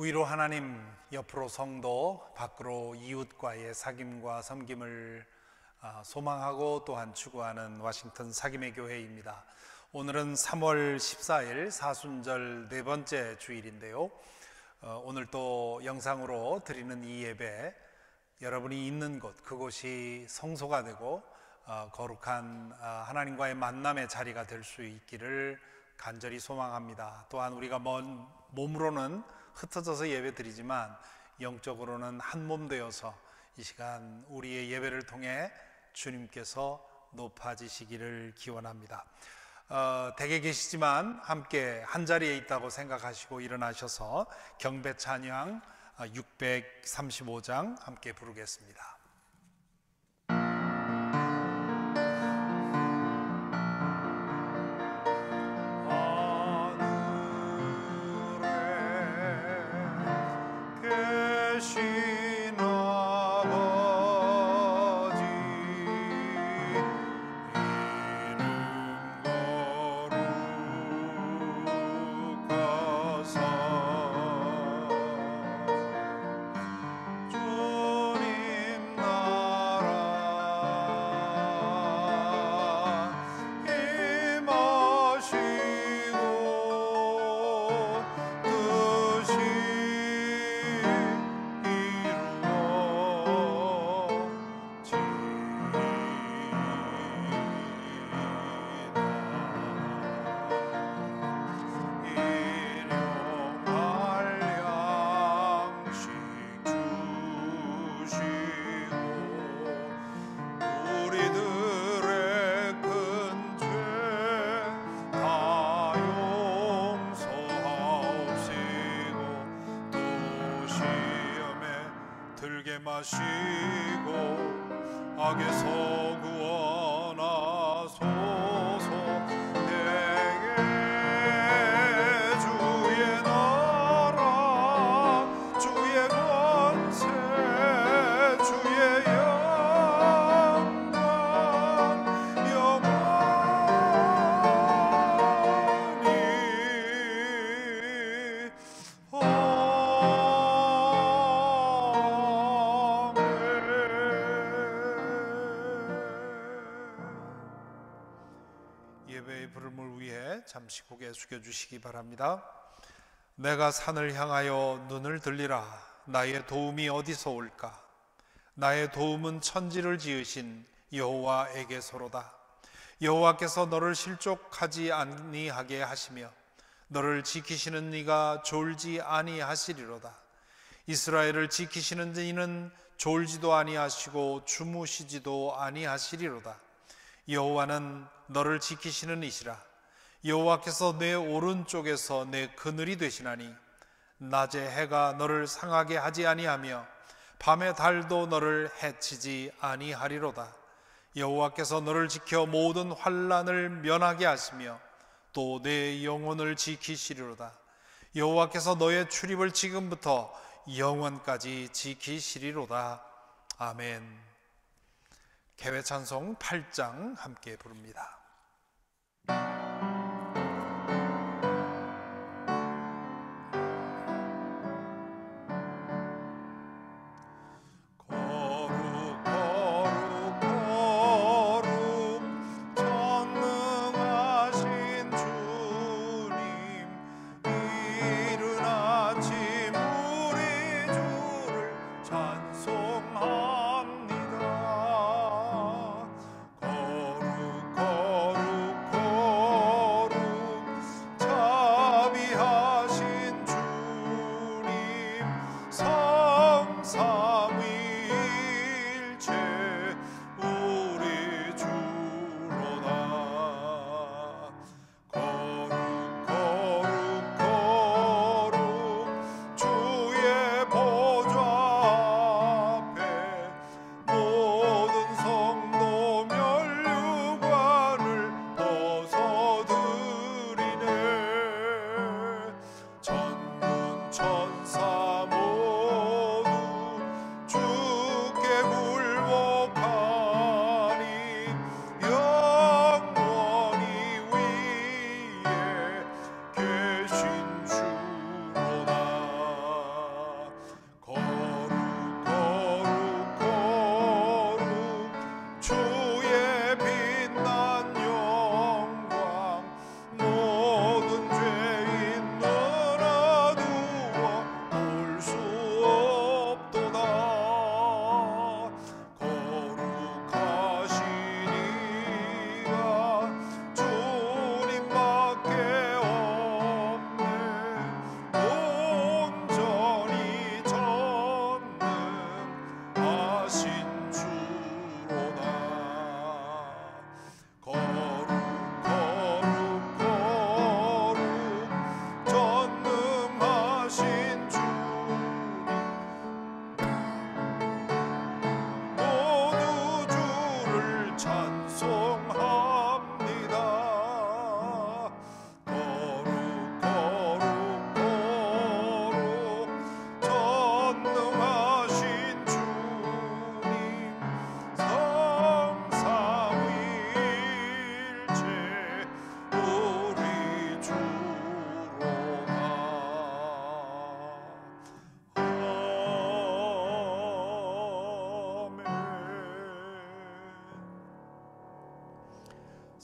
위로 하나님, 옆으로 성도, 밖으로 이웃과의 사귐과 섬김을 소망하고 또한 추구하는 워싱턴 사귐의 교회입니다. 오늘은 3월 14일 사순절 네 번째 주일인데요. 오늘 또 영상으로 드리는 이 예배, 여러분이 있는 곳, 그곳이 성소가 되고 거룩한 하나님과의 만남의 자리가 될 수 있기를 간절히 소망합니다. 또한 우리가 먼 몸으로는 흩어져서 예배 드리지만 영적으로는 한 몸 되어서 이 시간 우리의 예배를 통해 주님께서 높아지시기를 기원합니다. 댁에 계시지만 함께 한자리에 있다고 생각하시고 일어나셔서 경배 찬양 635장 함께 부르겠습니다. 마시고 악에서 구원하소서. 내게 주의 나라, 주의 권세, 주의 영광 예배의 부름을 위해 잠시 고개 숙여주시기 바랍니다. 내가 산을 향하여 눈을 들리라. 나의 도움이 어디서 올까? 나의 도움은 천지를 지으신 여호와에게서로다. 여호와께서 너를 실족하지 아니하게 하시며 너를 지키시는 이가 졸지 아니하시리로다. 이스라엘을 지키시는 이는 졸지도 아니하시고 주무시지도 아니하시리로다. 여호와는 너를 지키시는 이시라. 여호와께서 내 오른쪽에서 내 그늘이 되시나니 낮에 해가 너를 상하게 하지 아니하며 밤에 달도 너를 해치지 아니하리로다. 여호와께서 너를 지켜 모든 환난을 면하게 하시며 또 내 영혼을 지키시리로다. 여호와께서 너의 출입을 지금부터 영원까지 지키시리로다. 아멘. 개회 찬송 8장 함께 부릅니다. 천사 모두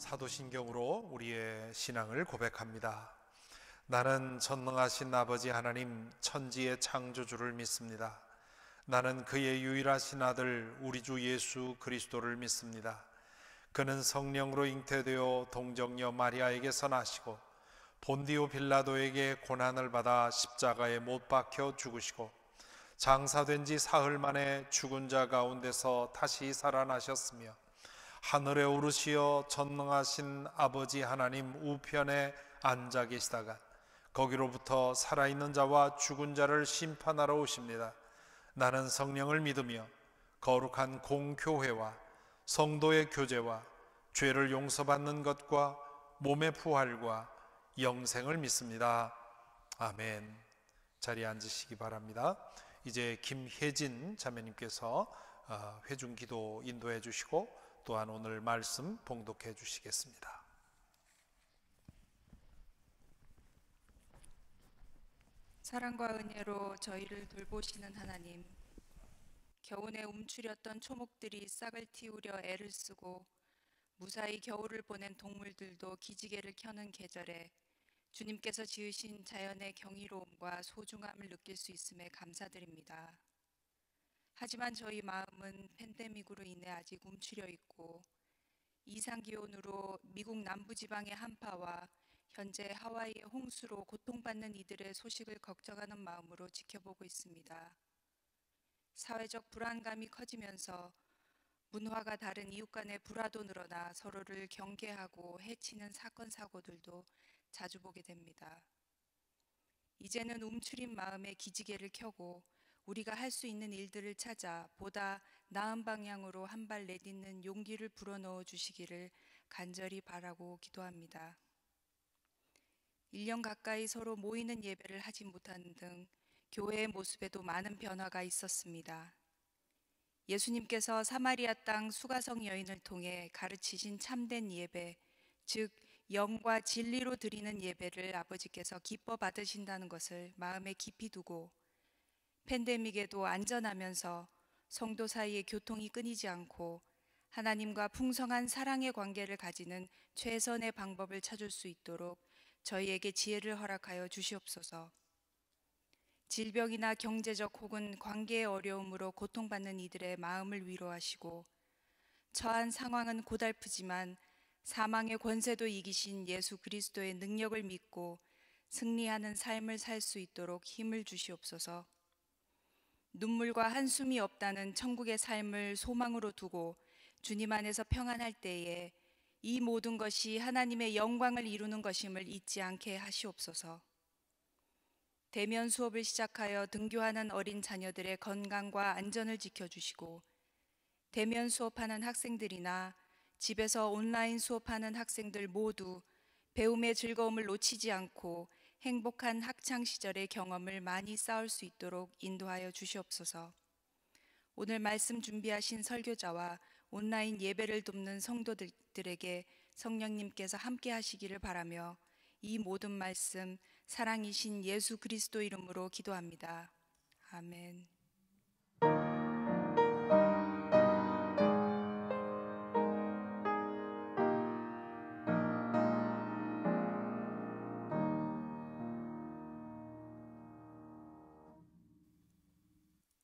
사도신경으로 우리의 신앙을 고백합니다. 나는 전능하신 아버지 하나님 천지의 창조주를 믿습니다. 나는 그의 유일하신 아들 우리 주 예수 그리스도를 믿습니다. 그는 성령으로 잉태되어 동정녀 마리아에게서 나시고 본디오 빌라도에게 고난을 받아 십자가에 못 박혀 죽으시고 장사된 지 사흘 만에 죽은 자 가운데서 다시 살아나셨으며 하늘에 오르시어 전능하신 아버지 하나님 우편에 앉아 계시다가 거기로부터 살아있는 자와 죽은 자를 심판하러 오십니다. 나는 성령을 믿으며 거룩한 공교회와 성도의 교제와 죄를 용서받는 것과 몸의 부활과 영생을 믿습니다. 아멘. 자리에 앉으시기 바랍니다. 이제 김혜진 자매님께서 회중기도 인도해 주시고 또한 오늘 말씀 봉독해 주시겠습니다. 사랑과 은혜로 저희를 돌보시는 하나님, 겨우내 움츠렸던 초목들이 싹을 틔우려 애를 쓰고 무사히 겨울을 보낸 동물들도 기지개를 켜는 계절에 주님께서 지으신 자연의 경이로움과 소중함을 느낄 수 있음에 감사드립니다. 하지만 저희 마음은 팬데믹으로 인해 아직 움츠려 있고 이상기온으로 미국 남부지방의 한파와 현재 하와이의 홍수로 고통받는 이들의 소식을 걱정하는 마음으로 지켜보고 있습니다. 사회적 불안감이 커지면서 문화가 다른 이웃 간의 불화도 늘어나 서로를 경계하고 해치는 사건 사고들도 자주 보게 됩니다. 이제는 움츠린 마음에 기지개를 켜고 우리가 할 수 있는 일들을 찾아 보다 나은 방향으로 한 발 내딛는 용기를 불어넣어 주시기를 간절히 바라고 기도합니다. 1년 가까이 서로 모이는 예배를 하지 못하는 등 교회의 모습에도 많은 변화가 있었습니다. 예수님께서 사마리아 땅 수가성 여인을 통해 가르치신 참된 예배, 즉 영과 진리로 드리는 예배를 아버지께서 기뻐 받으신다는 것을 마음에 깊이 두고 팬데믹에도 안전하면서 성도 사이의 교통이 끊이지 않고 하나님과 풍성한 사랑의 관계를 가지는 최선의 방법을 찾을 수 있도록 저희에게 지혜를 허락하여 주시옵소서. 질병이나 경제적 혹은 관계의 어려움으로 고통받는 이들의 마음을 위로하시고 처한 상황은 고달프지만 사망의 권세도 이기신 예수 그리스도의 능력을 믿고 승리하는 삶을 살 수 있도록 힘을 주시옵소서. 눈물과 한숨이 없다는 천국의 삶을 소망으로 두고 주님 안에서 평안할 때에 이 모든 것이 하나님의 영광을 이루는 것임을 잊지 않게 하시옵소서. 대면 수업을 시작하여 등교하는 어린 자녀들의 건강과 안전을 지켜주시고 대면 수업하는 학생들이나 집에서 온라인 수업하는 학생들 모두 배움의 즐거움을 놓치지 않고 행복한 학창 시절의 경험을 많이 쌓을 수 있도록 인도하여 주시옵소서. 오늘 말씀 준비하신 설교자와 온라인 예배를 돕는 성도들에게 성령님께서 함께 하시기를 바라며 이 모든 말씀 사랑이신 예수 그리스도 이름으로 기도합니다. 아멘.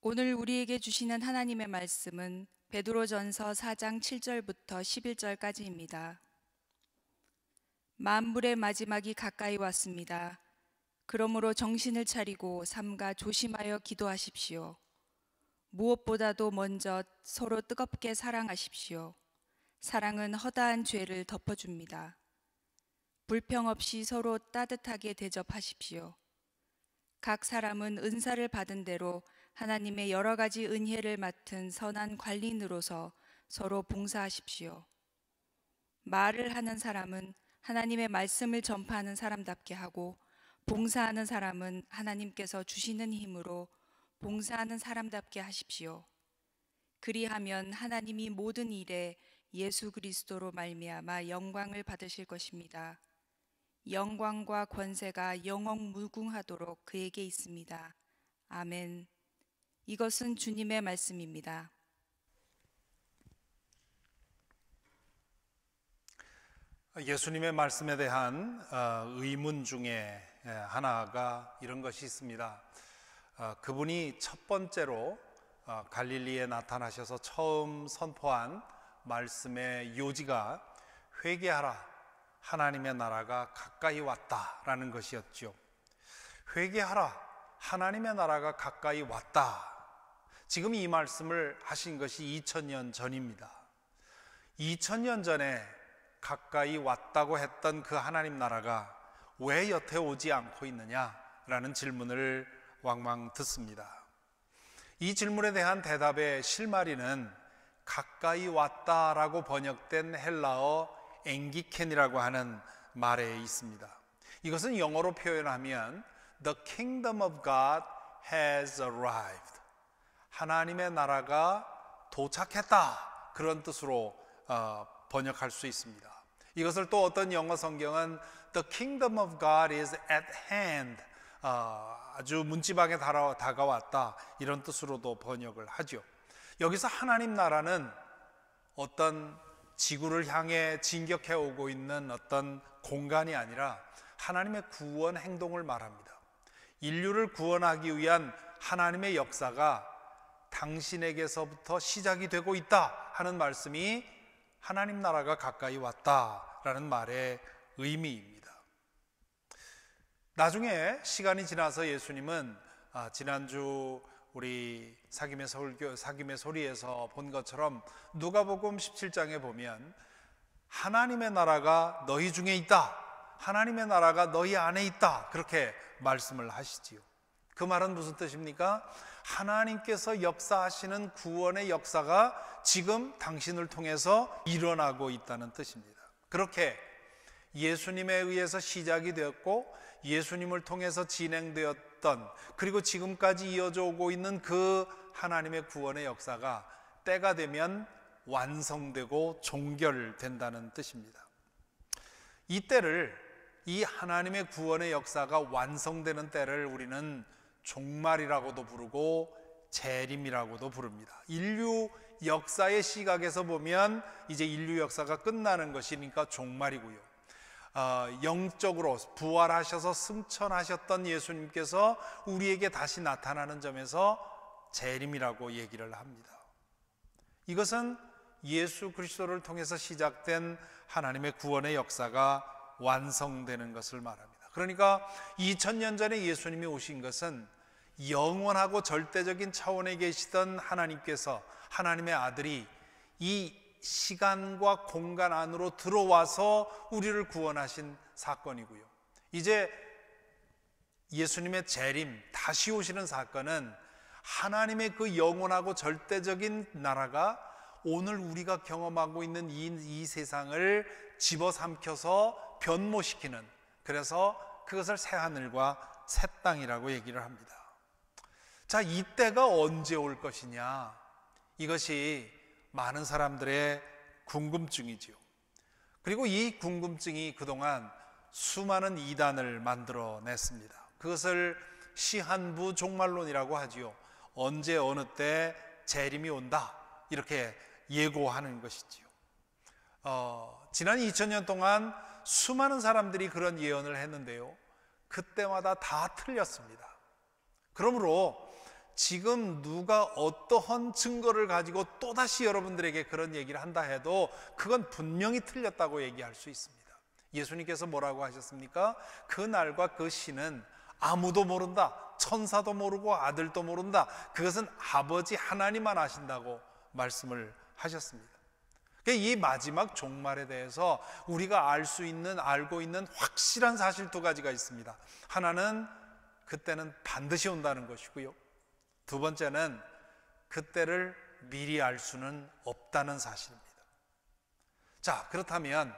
오늘 우리에게 주시는 하나님의 말씀은 베드로전서 4장 7절부터 11절까지입니다. 만물의 마지막이 가까이 왔습니다. 그러므로 정신을 차리고 삼가 조심하여 기도하십시오. 무엇보다도 먼저 서로 뜨겁게 사랑하십시오. 사랑은 허다한 죄를 덮어줍니다. 불평 없이 서로 따뜻하게 대접하십시오. 각 사람은 은사를 받은 대로 하나님의 여러 가지 은혜를 맡은 선한 관리인으로서 서로 봉사하십시오. 말을 하는 사람은 하나님의 말씀을 전파하는 사람답게 하고 봉사하는 사람은 하나님께서 주시는 힘으로 봉사하는 사람답게 하십시오. 그리하면 하나님이 모든 일에 예수 그리스도로 말미암아 영광을 받으실 것입니다. 영광과 권세가 영원 무궁하도록 그에게 있습니다. 아멘. 이것은 주님의 말씀입니다. 예수님의 말씀에 대한 의문 중에 하나가 이런 것이 있습니다. 그분이 첫 번째로 갈릴리에 나타나셔서 처음 선포한 말씀의 요지가 회개하라, 하나님의 나라가 가까이 왔다라는 것이었죠. 회개하라, 하나님의 나라가 가까이 왔다. 지금 이 말씀을 하신 것이 2000년 전입니다. 2000년 전에 가까이 왔다고 했던 그 하나님 나라가 왜 여태 오지 않고 있느냐라는 질문을 왕왕 듣습니다. 이 질문에 대한 대답의 실마리는 가까이 왔다라고 번역된 헬라어 엥기켄이라고 하는 말에 있습니다. 이것은 영어로 표현하면 The kingdom of God has arrived. 하나님의 나라가 도착했다, 그런 뜻으로 번역할 수 있습니다. 이것을 또 어떤 영어 성경은 The kingdom of God is at hand, 아주 문지방에 다가왔다, 이런 뜻으로도 번역을 하죠. 여기서 하나님 나라는 어떤 지구를 향해 진격해 오고 있는 어떤 공간이 아니라 하나님의 구원 행동을 말합니다. 인류를 구원하기 위한 하나님의 역사가 당신에게서부터 시작이 되고 있다 하는 말씀이 하나님 나라가 가까이 왔다라는 말의 의미입니다. 나중에 시간이 지나서 예수님은 지난주 우리 사김의 소리에서 본 것처럼 누가복음 17장에 보면 하나님의 나라가 너희 중에 있다, 하나님의 나라가 너희 안에 있다, 그렇게 말씀을 하시지요. 그 말은 무슨 뜻입니까? 하나님께서 역사하시는 구원의 역사가 지금 당신을 통해서 일어나고 있다는 뜻입니다. 그렇게 예수님에 의해서 시작이 되었고 예수님을 통해서 진행되었던, 그리고 지금까지 이어져 오고 있는 그 하나님의 구원의 역사가 때가 되면 완성되고 종결된다는 뜻입니다. 이 때를, 이 하나님의 구원의 역사가 완성되는 때를 우리는 종말이라고도 부르고 재림이라고도 부릅니다. 인류 역사의 시각에서 보면 이제 인류 역사가 끝나는 것이니까 종말이고요. 영적으로 부활하셔서 승천하셨던 예수님께서 우리에게 다시 나타나는 점에서 재림이라고 얘기를 합니다. 이것은 예수 그리스도를 통해서 시작된 하나님의 구원의 역사가 완성되는 것을 말합니다. 그러니까 2000년 전에 예수님이 오신 것은 영원하고 절대적인 차원에 계시던 하나님께서, 하나님의 아들이 이 시간과 공간 안으로 들어와서 우리를 구원하신 사건이고요. 이제 예수님의 재림, 다시 오시는 사건은 하나님의 그 영원하고 절대적인 나라가 오늘 우리가 경험하고 있는 이 세상을 집어삼켜서 변모시키는, 그래서 그것을 새하늘과 새 땅이라고 얘기를 합니다. 자, 이때가 언제 올 것이냐, 이것이 많은 사람들의 궁금증이지요. 그리고 이 궁금증이 그동안 수많은 이단을 만들어냈습니다. 그것을 시한부 종말론이라고 하지요. 언제 어느 때 재림이 온다, 이렇게 예고하는 것이지요. 지난 2000년 동안 수많은 사람들이 그런 예언을 했는데요, 그때마다 다 틀렸습니다. 그러므로 지금 누가 어떠한 증거를 가지고 또다시 여러분들에게 그런 얘기를 한다 해도 그건 분명히 틀렸다고 얘기할 수 있습니다. 예수님께서 뭐라고 하셨습니까? 그 날과 그 시는 아무도 모른다, 천사도 모르고 아들도 모른다, 그것은 아버지 하나님만 아신다고 말씀을 하셨습니다. 이 마지막 종말에 대해서 우리가 알고 있는 확실한 사실 두 가지가 있습니다. 하나는 그때는 반드시 온다는 것이고요, 두 번째는 그때를 미리 알 수는 없다는 사실입니다. 자, 그렇다면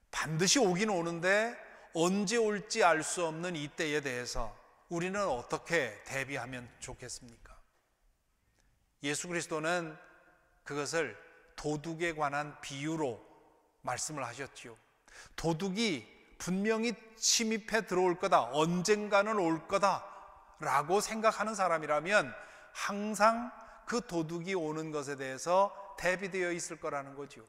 반드시 오긴 오는데 언제 올지 알 수 없는 이 때에 대해서 우리는 어떻게 대비하면 좋겠습니까? 예수 그리스도는 그것을 도둑에 관한 비유로 말씀을 하셨지요. 도둑이 분명히 침입해 들어올 거다, 언젠가는 올 거다 라고 생각하는 사람이라면 항상 그 도둑이 오는 것에 대해서 대비되어 있을 거라는 거죠.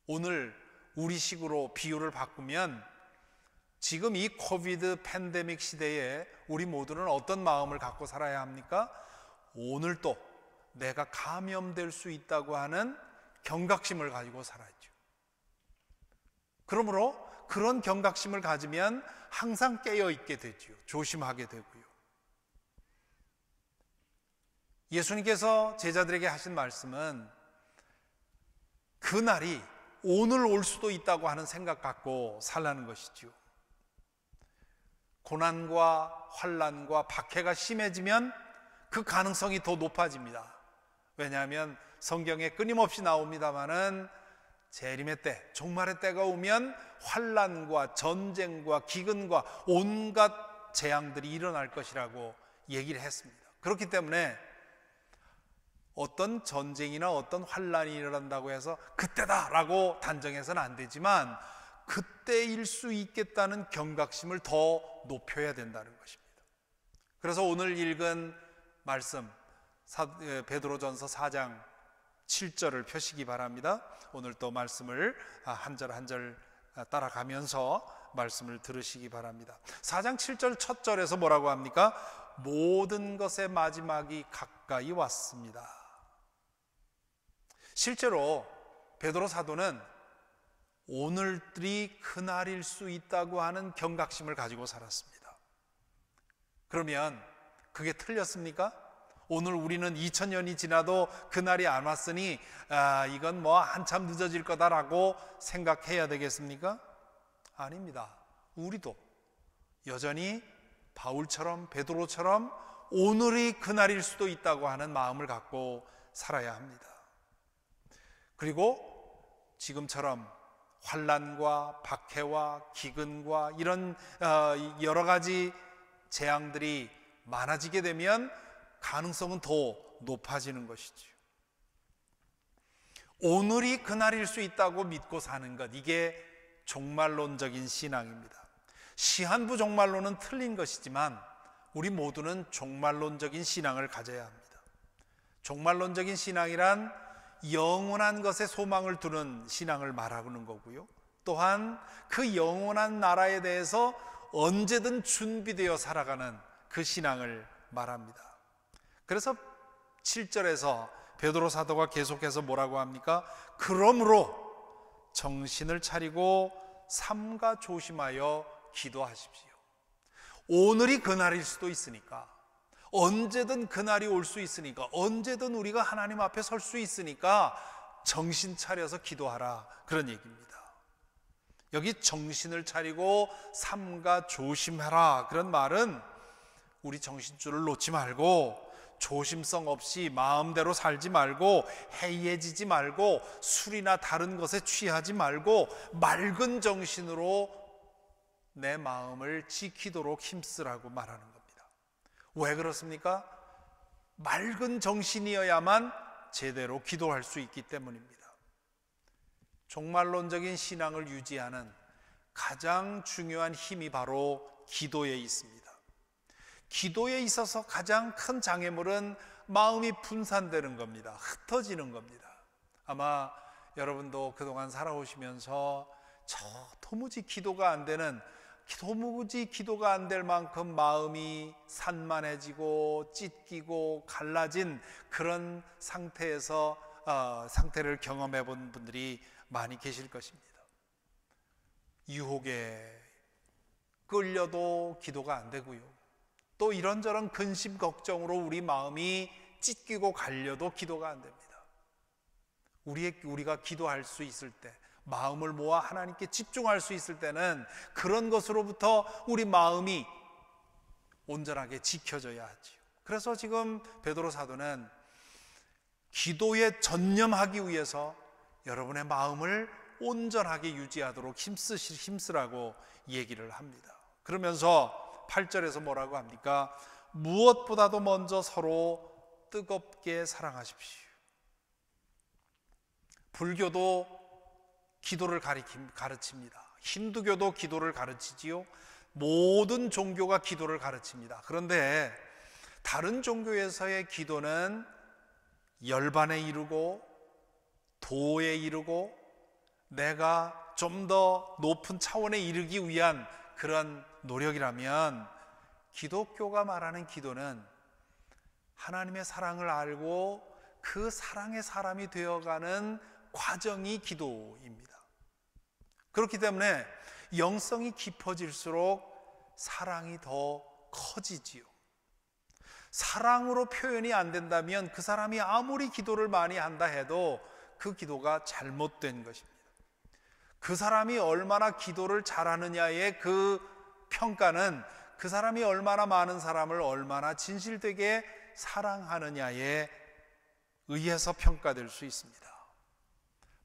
오늘 우리식으로 비유를 바꾸면 지금 이 코비드 팬데믹 시대에 우리 모두는 어떤 마음을 갖고 살아야 합니까? 오늘도 내가 감염될 수 있다고 하는 경각심을 가지고 살아야죠. 그러므로 그런 경각심을 가지면 항상 깨어 있게 되죠. 조심하게 되고요. 예수님께서 제자들에게 하신 말씀은 그날이 오늘 올 수도 있다고 하는 생각 갖고 살라는 것이죠. 고난과 환난과 박해가 심해지면 그 가능성이 더 높아집니다. 왜냐하면 성경에 끊임없이 나옵니다마는 재림의 때, 종말의 때가 오면 환난과 전쟁과 기근과 온갖 재앙들이 일어날 것이라고 얘기를 했습니다. 그렇기 때문에 어떤 전쟁이나 어떤 환난이 일어난다고 해서 그때다라고 단정해서는 안 되지만 그때일 수 있겠다는 경각심을 더 높여야 된다는 것입니다. 그래서 오늘 읽은 말씀 베드로전서 4장 7절을 펴시기 바랍니다. 오늘 또 말씀을 한 절 한 절 따라가면서 말씀을 들으시기 바랍니다. 4장 7절 첫 절에서 뭐라고 합니까? 모든 것의 마지막이 가까이 왔습니다. 실제로 베드로 사도는 오늘들이 그날일 수 있다고 하는 경각심을 가지고 살았습니다. 그러면 그게 틀렸습니까? 오늘 우리는 2000년이 지나도 그날이 안 왔으니 이건 뭐 한참 늦어질 거다라고 생각해야 되겠습니까? 아닙니다. 우리도 여전히 바울처럼 베드로처럼 오늘이 그날일 수도 있다고 하는 마음을 갖고 살아야 합니다. 그리고 지금처럼 환난과 박해와 기근과 이런 여러 가지 재앙들이 많아지게 되면 가능성은 더 높아지는 것이죠. 오늘이 그날일 수 있다고 믿고 사는 것, 이게 종말론적인 신앙입니다. 시한부 종말론은 틀린 것이지만 우리 모두는 종말론적인 신앙을 가져야 합니다. 종말론적인 신앙이란 영원한 것에 소망을 두는 신앙을 말하는 거고요. 또한 그 영원한 나라에 대해서 언제든 준비되어 살아가는 그 신앙을 말합니다. 그래서 7절에서 베드로 사도가 계속해서 뭐라고 합니까? 그러므로 정신을 차리고 삼가 조심하여 기도하십시오. 오늘이 그날일 수도 있으니까, 언제든 그날이 올 수 있으니까, 언제든 우리가 하나님 앞에 설 수 있으니까 정신 차려서 기도하라, 그런 얘기입니다. 여기 정신을 차리고 삼가 조심하라, 그런 말은 우리 정신줄을 놓지 말고 조심성 없이 마음대로 살지 말고 해이해지지 말고 술이나 다른 것에 취하지 말고 맑은 정신으로 내 마음을 지키도록 힘쓰라고 말하는 겁니다. 왜 그렇습니까? 맑은 정신이어야만 제대로 기도할 수 있기 때문입니다. 종말론적인 신앙을 유지하는 가장 중요한 힘이 바로 기도에 있습니다. 기도에 있어서 가장 큰 장애물은 마음이 분산되는 겁니다. 흩어지는 겁니다. 아마 여러분도 그동안 살아오시면서 도무지 기도가 안 되는, 도무지 기도가 안 될 만큼 마음이 산만해지고 찢기고 갈라진 그런 상태를 경험해 본 분들이 많이 계실 것입니다. 유혹에 끌려도 기도가 안 되고요. 또 이런저런 근심 걱정으로 우리 마음이 찢기고 갈려도 기도가 안 됩니다. 우리가 기도할 수 있을 때, 마음을 모아 하나님께 집중할 수 있을 때는 그런 것으로부터 우리 마음이 온전하게 지켜져야 하지요. 그래서 지금 베드로 사도는 기도에 전념하기 위해서 여러분의 마음을 온전하게 유지하도록 힘쓰라고 얘기를 합니다. 그러면서 8절에서 뭐라고 합니까? 무엇보다도 먼저 서로 뜨겁게 사랑하십시오. 불교도 기도를 가르칩니다. 힌두교도 기도를 가르치지요. 모든 종교가 기도를 가르칩니다. 그런데 다른 종교에서의 기도는 열반에 이르고 도에 이르고 내가 좀 더 높은 차원에 이르기 위한 그런 노력이라면 기독교가 말하는 기도는 하나님의 사랑을 알고 그 사랑의 사람이 되어가는 과정이 기도입니다. 그렇기 때문에 영성이 깊어질수록 사랑이 더 커지지요. 사랑으로 표현이 안 된다면 그 사람이 아무리 기도를 많이 한다 해도 그 기도가 잘못된 것입니다. 그 사람이 얼마나 기도를 잘하느냐의 그 평가는 그 사람이 얼마나 많은 사람을 얼마나 진실되게 사랑하느냐에 의해서 평가될 수 있습니다.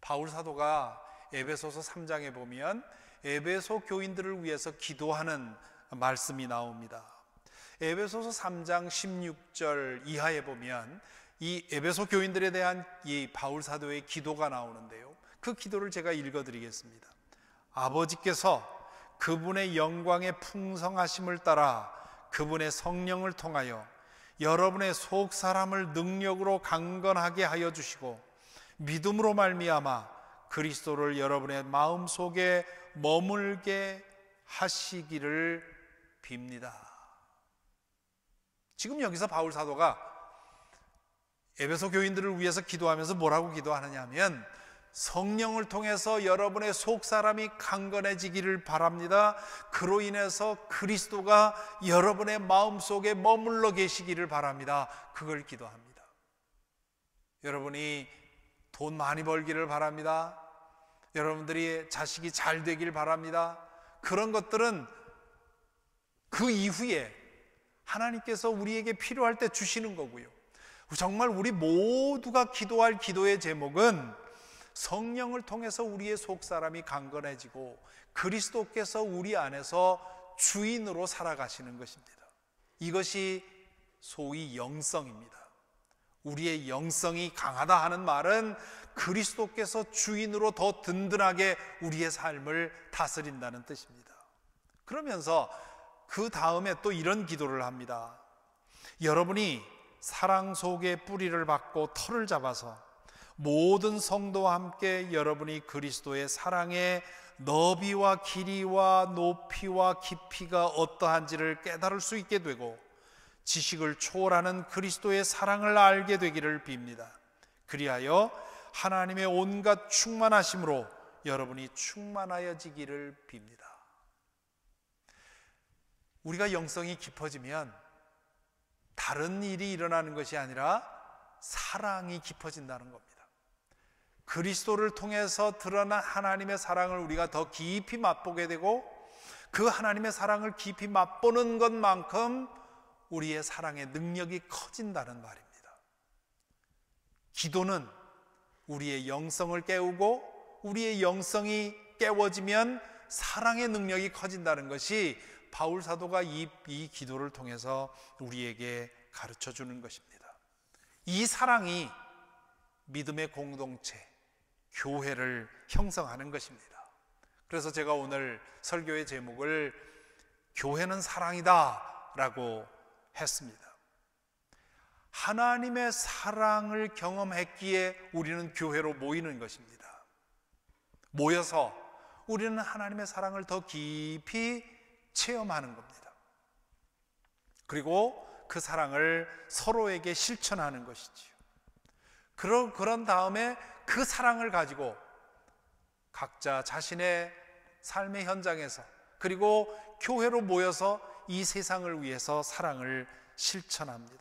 바울 사도가 에베소서 3장에 보면 에베소 교인들을 위해서 기도하는 말씀이 나옵니다. 에베소서 3장 16절 이하에 보면 이 에베소 교인들에 대한 이 바울 사도의 기도가 나오는데요, 그 기도를 제가 읽어드리겠습니다. 아버지께서 그분의 영광의 풍성하심을 따라 그분의 성령을 통하여 여러분의 속 사람을 능력으로 강건하게 하여 주시고 믿음으로 말미암아 그리스도를 여러분의 마음속에 머물게 하시기를 빕니다. 지금 여기서 바울 사도가 에베소 교인들을 위해서 기도하면서 뭐라고 기도하느냐 하면 성령을 통해서 여러분의 속 사람이 강건해지기를 바랍니다. 그로 인해서 그리스도가 여러분의 마음속에 머물러 계시기를 바랍니다. 그걸 기도합니다. 여러분이 돈 많이 벌기를 바랍니다. 여러분들이 자식이 잘 되길 바랍니다. 그런 것들은 그 이후에 하나님께서 우리에게 필요할 때 주시는 거고요. 정말 우리 모두가 기도할 기도의 제목은 성령을 통해서 우리의 속사람이 강건해지고 그리스도께서 우리 안에서 주인으로 살아가시는 것입니다. 이것이 소위 영성입니다. 우리의 영성이 강하다 하는 말은 그리스도께서 주인으로 더 든든하게 우리의 삶을 다스린다는 뜻입니다. 그러면서 그 다음에 또 이런 기도를 합니다. 여러분이 사랑 속에 뿌리를 박고 털을 잡아서 모든 성도와 함께 여러분이 그리스도의 사랑의 너비와 길이와 높이와 깊이가 어떠한지를 깨달을 수 있게 되고 지식을 초월하는 그리스도의 사랑을 알게 되기를 빕니다. 그리하여 하나님의 온갖 충만하심으로 여러분이 충만하여지기를 빕니다. 우리가 영성이 깊어지면 다른 일이 일어나는 것이 아니라 사랑이 깊어진다는 겁니다. 그리스도를 통해서 드러난 하나님의 사랑을 우리가 더 깊이 맛보게 되고 그 하나님의 사랑을 깊이 맛보는 것만큼 우리의 사랑의 능력이 커진다는 말입니다. 기도는 우리의 영성을 깨우고 우리의 영성이 깨워지면 사랑의 능력이 커진다는 것이 바울 사도가 이 기도를 통해서 우리에게 가르쳐 주는 것입니다. 이 사랑이 믿음의 공동체, 교회를 형성하는 것입니다. 그래서 제가 오늘 설교의 제목을 교회는 사랑이다 라고 했습니다. 하나님의 사랑을 경험했기에 우리는 교회로 모이는 것입니다. 모여서 우리는 하나님의 사랑을 더 깊이 체험하는 겁니다. 그리고 그 사랑을 서로에게 실천하는 것이지요. 그런 다음에 그 사랑을 가지고 각자 자신의 삶의 현장에서 그리고 교회로 모여서 이 세상을 위해서 사랑을 실천합니다.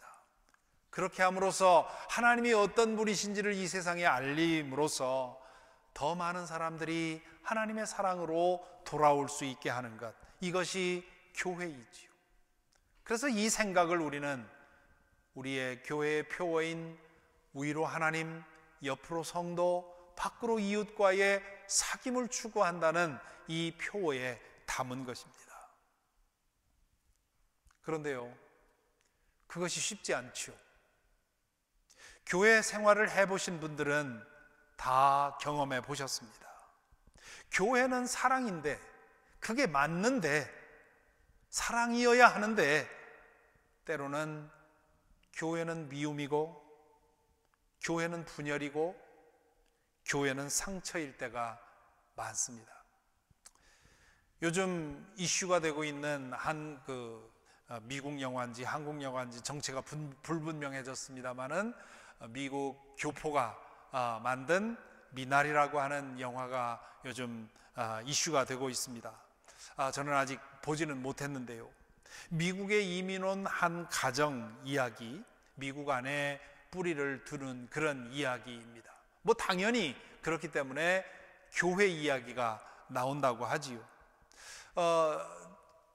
그렇게 함으로써 하나님이 어떤 분이신지를 이 세상에 알림으로써 더 많은 사람들이 하나님의 사랑으로 돌아올 수 있게 하는 것, 이것이 교회이지요. 그래서 이 생각을 우리는 우리의 교회의 표어인 위로 하나님, 옆으로 성도, 밖으로 이웃과의 사귐을 추구한다는 이 표어에 담은 것입니다. 그런데요, 그것이 쉽지 않죠. 교회 생활을 해보신 분들은 다 경험해 보셨습니다. 교회는 사랑인데, 그게 맞는데, 사랑이어야 하는데, 때로는 교회는 미움이고 교회는 분열이고 교회는 상처일 때가 많습니다. 요즘 이슈가 되고 있는 미국 영화인지 한국 영화인지 정체가 불분명해졌습니다만은 미국 교포가 만든 미나리라고 하는 영화가 요즘 이슈가 되고 있습니다. 저는 아직 보지는 못했는데요. 미국에 이민 온 한 가정 이야기, 미국 안에 뿌리를 두는 그런 이야기입니다. 뭐 당연히 그렇기 때문에 교회 이야기가 나온다고 하지요.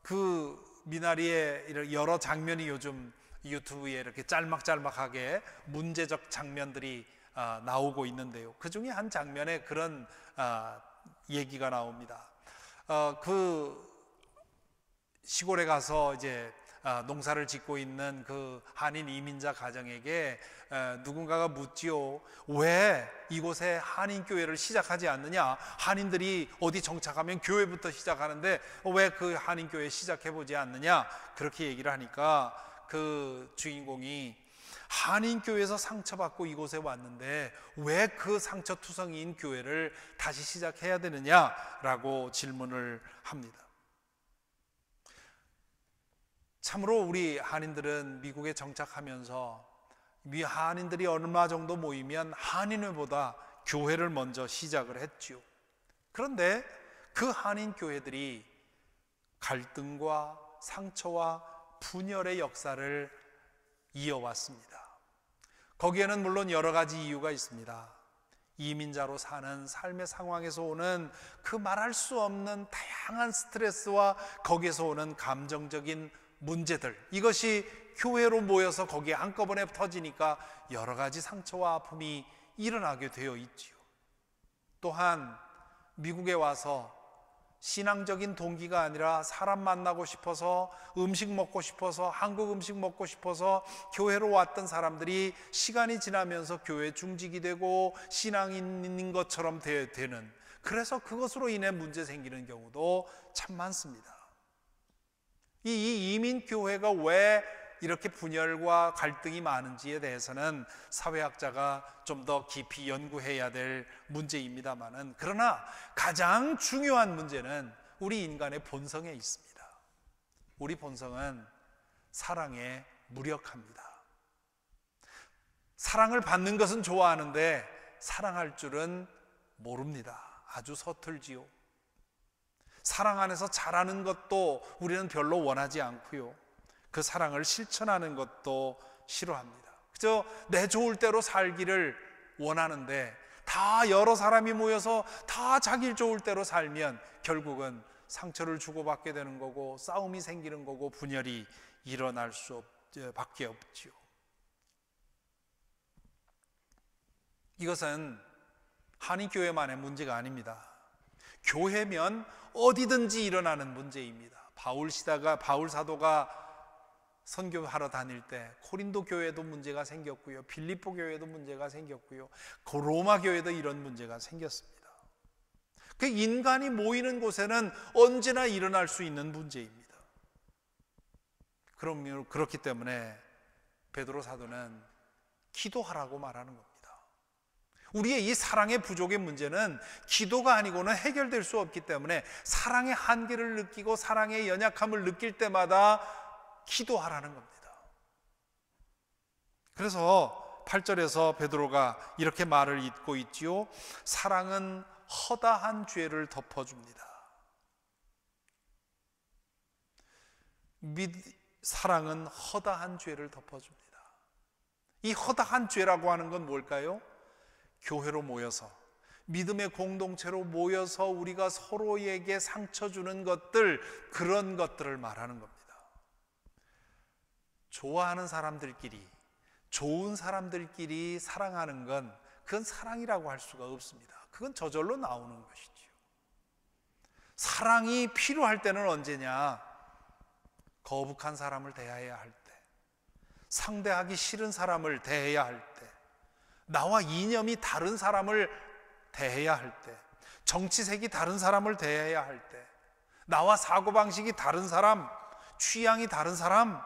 그 미나리의 여러 장면이 요즘 유튜브에 이렇게 짤막짤막하게 문제적 장면들이 나오고 있는데요. 그 중에 한 장면에 그런 얘기가 나옵니다. 그 시골에 가서 이제 농사를 짓고 있는 그 한인 이민자 가정에게 누군가가 묻지요. 왜 이곳에 한인교회를 시작하지 않느냐? 한인들이 어디 정착하면 교회부터 시작하는데 왜 그 한인교회 시작해보지 않느냐? 그렇게 얘기를 하니까 그 주인공이 한인교회에서 상처받고 이곳에 왔는데 왜 그 상처투성이인 교회를 다시 시작해야 되느냐라고 질문을 합니다. 참으로 우리 한인들은 미국에 정착하면서 한인들이 얼마 정도 모이면 한인회보다 교회를 먼저 시작을 했죠. 그런데 그 한인 교회들이 갈등과 상처와 분열의 역사를 이어왔습니다. 거기에는 물론 여러 가지 이유가 있습니다. 이민자로 사는 삶의 상황에서 오는 그 말할 수 없는 다양한 스트레스와 거기에서 오는 감정적인 문제들, 이것이 교회로 모여서 거기에 한꺼번에 터지니까 여러 가지 상처와 아픔이 일어나게 되어 있지요. 또한 미국에 와서 신앙적인 동기가 아니라 사람 만나고 싶어서, 음식 먹고 싶어서, 한국 음식 먹고 싶어서 교회로 왔던 사람들이 시간이 지나면서 교회 중직이 되고 신앙인인 것처럼 되는, 그래서 그것으로 인해 문제 생기는 경우도 참 많습니다. 이 이민교회가 왜 이렇게 분열과 갈등이 많은지에 대해서는 사회학자가 좀 더 깊이 연구해야 될 문제입니다만은, 그러나 가장 중요한 문제는 우리 인간의 본성에 있습니다. 우리 본성은 사랑에 무력합니다. 사랑을 받는 것은 좋아하는데 사랑할 줄은 모릅니다. 아주 서툴지요. 사랑 안에서 잘하는 것도 우리는 별로 원하지 않고요. 그 사랑을 실천하는 것도 싫어합니다. 그저 내 좋을 대로 살기를 원하는데 다 여러 사람이 모여서 다 자기 좋을 대로 살면 결국은 상처를 주고받게 되는 거고 싸움이 생기는 거고 분열이 일어날 밖에 없지요. 이것은 한인교회만의 문제가 아닙니다. 교회면 어디든지 일어나는 문제입니다. 바울 사도가 선교하러 다닐 때 코린도 교회도 문제가 생겼고요, 빌립보 교회도 문제가 생겼고요, 로마 교회도 이런 문제가 생겼습니다. 그 인간이 모이는 곳에는 언제나 일어날 수 있는 문제입니다. 그렇기 때문에 베드로 사도는 기도하라고 말하는 겁니다. 우리의 이 사랑의 부족의 문제는 기도가 아니고는 해결될 수 없기 때문에 사랑의 한계를 느끼고 사랑의 연약함을 느낄 때마다 기도하라는 겁니다. 그래서 8절에서 베드로가 이렇게 말을 잇고 있지요. 사랑은 허다한 죄를 덮어줍니다. 사랑은 허다한 죄를 덮어줍니다. 이 허다한 죄라고 하는 건 뭘까요? 교회로 모여서, 믿음의 공동체로 모여서 우리가 서로에게 상처 주는 것들, 그런 것들을 말하는 겁니다. 좋아하는 사람들끼리, 좋은 사람들끼리 사랑하는 건 그건 사랑이라고 할 수가 없습니다. 그건 저절로 나오는 것이지요. 사랑이 필요할 때는 언제냐? 거북한 사람을 대해야 할 때, 상대하기 싫은 사람을 대해야 할 때, 나와 이념이 다른 사람을 대해야 할 때, 정치색이 다른 사람을 대해야 할 때, 나와 사고방식이 다른 사람, 취향이 다른 사람,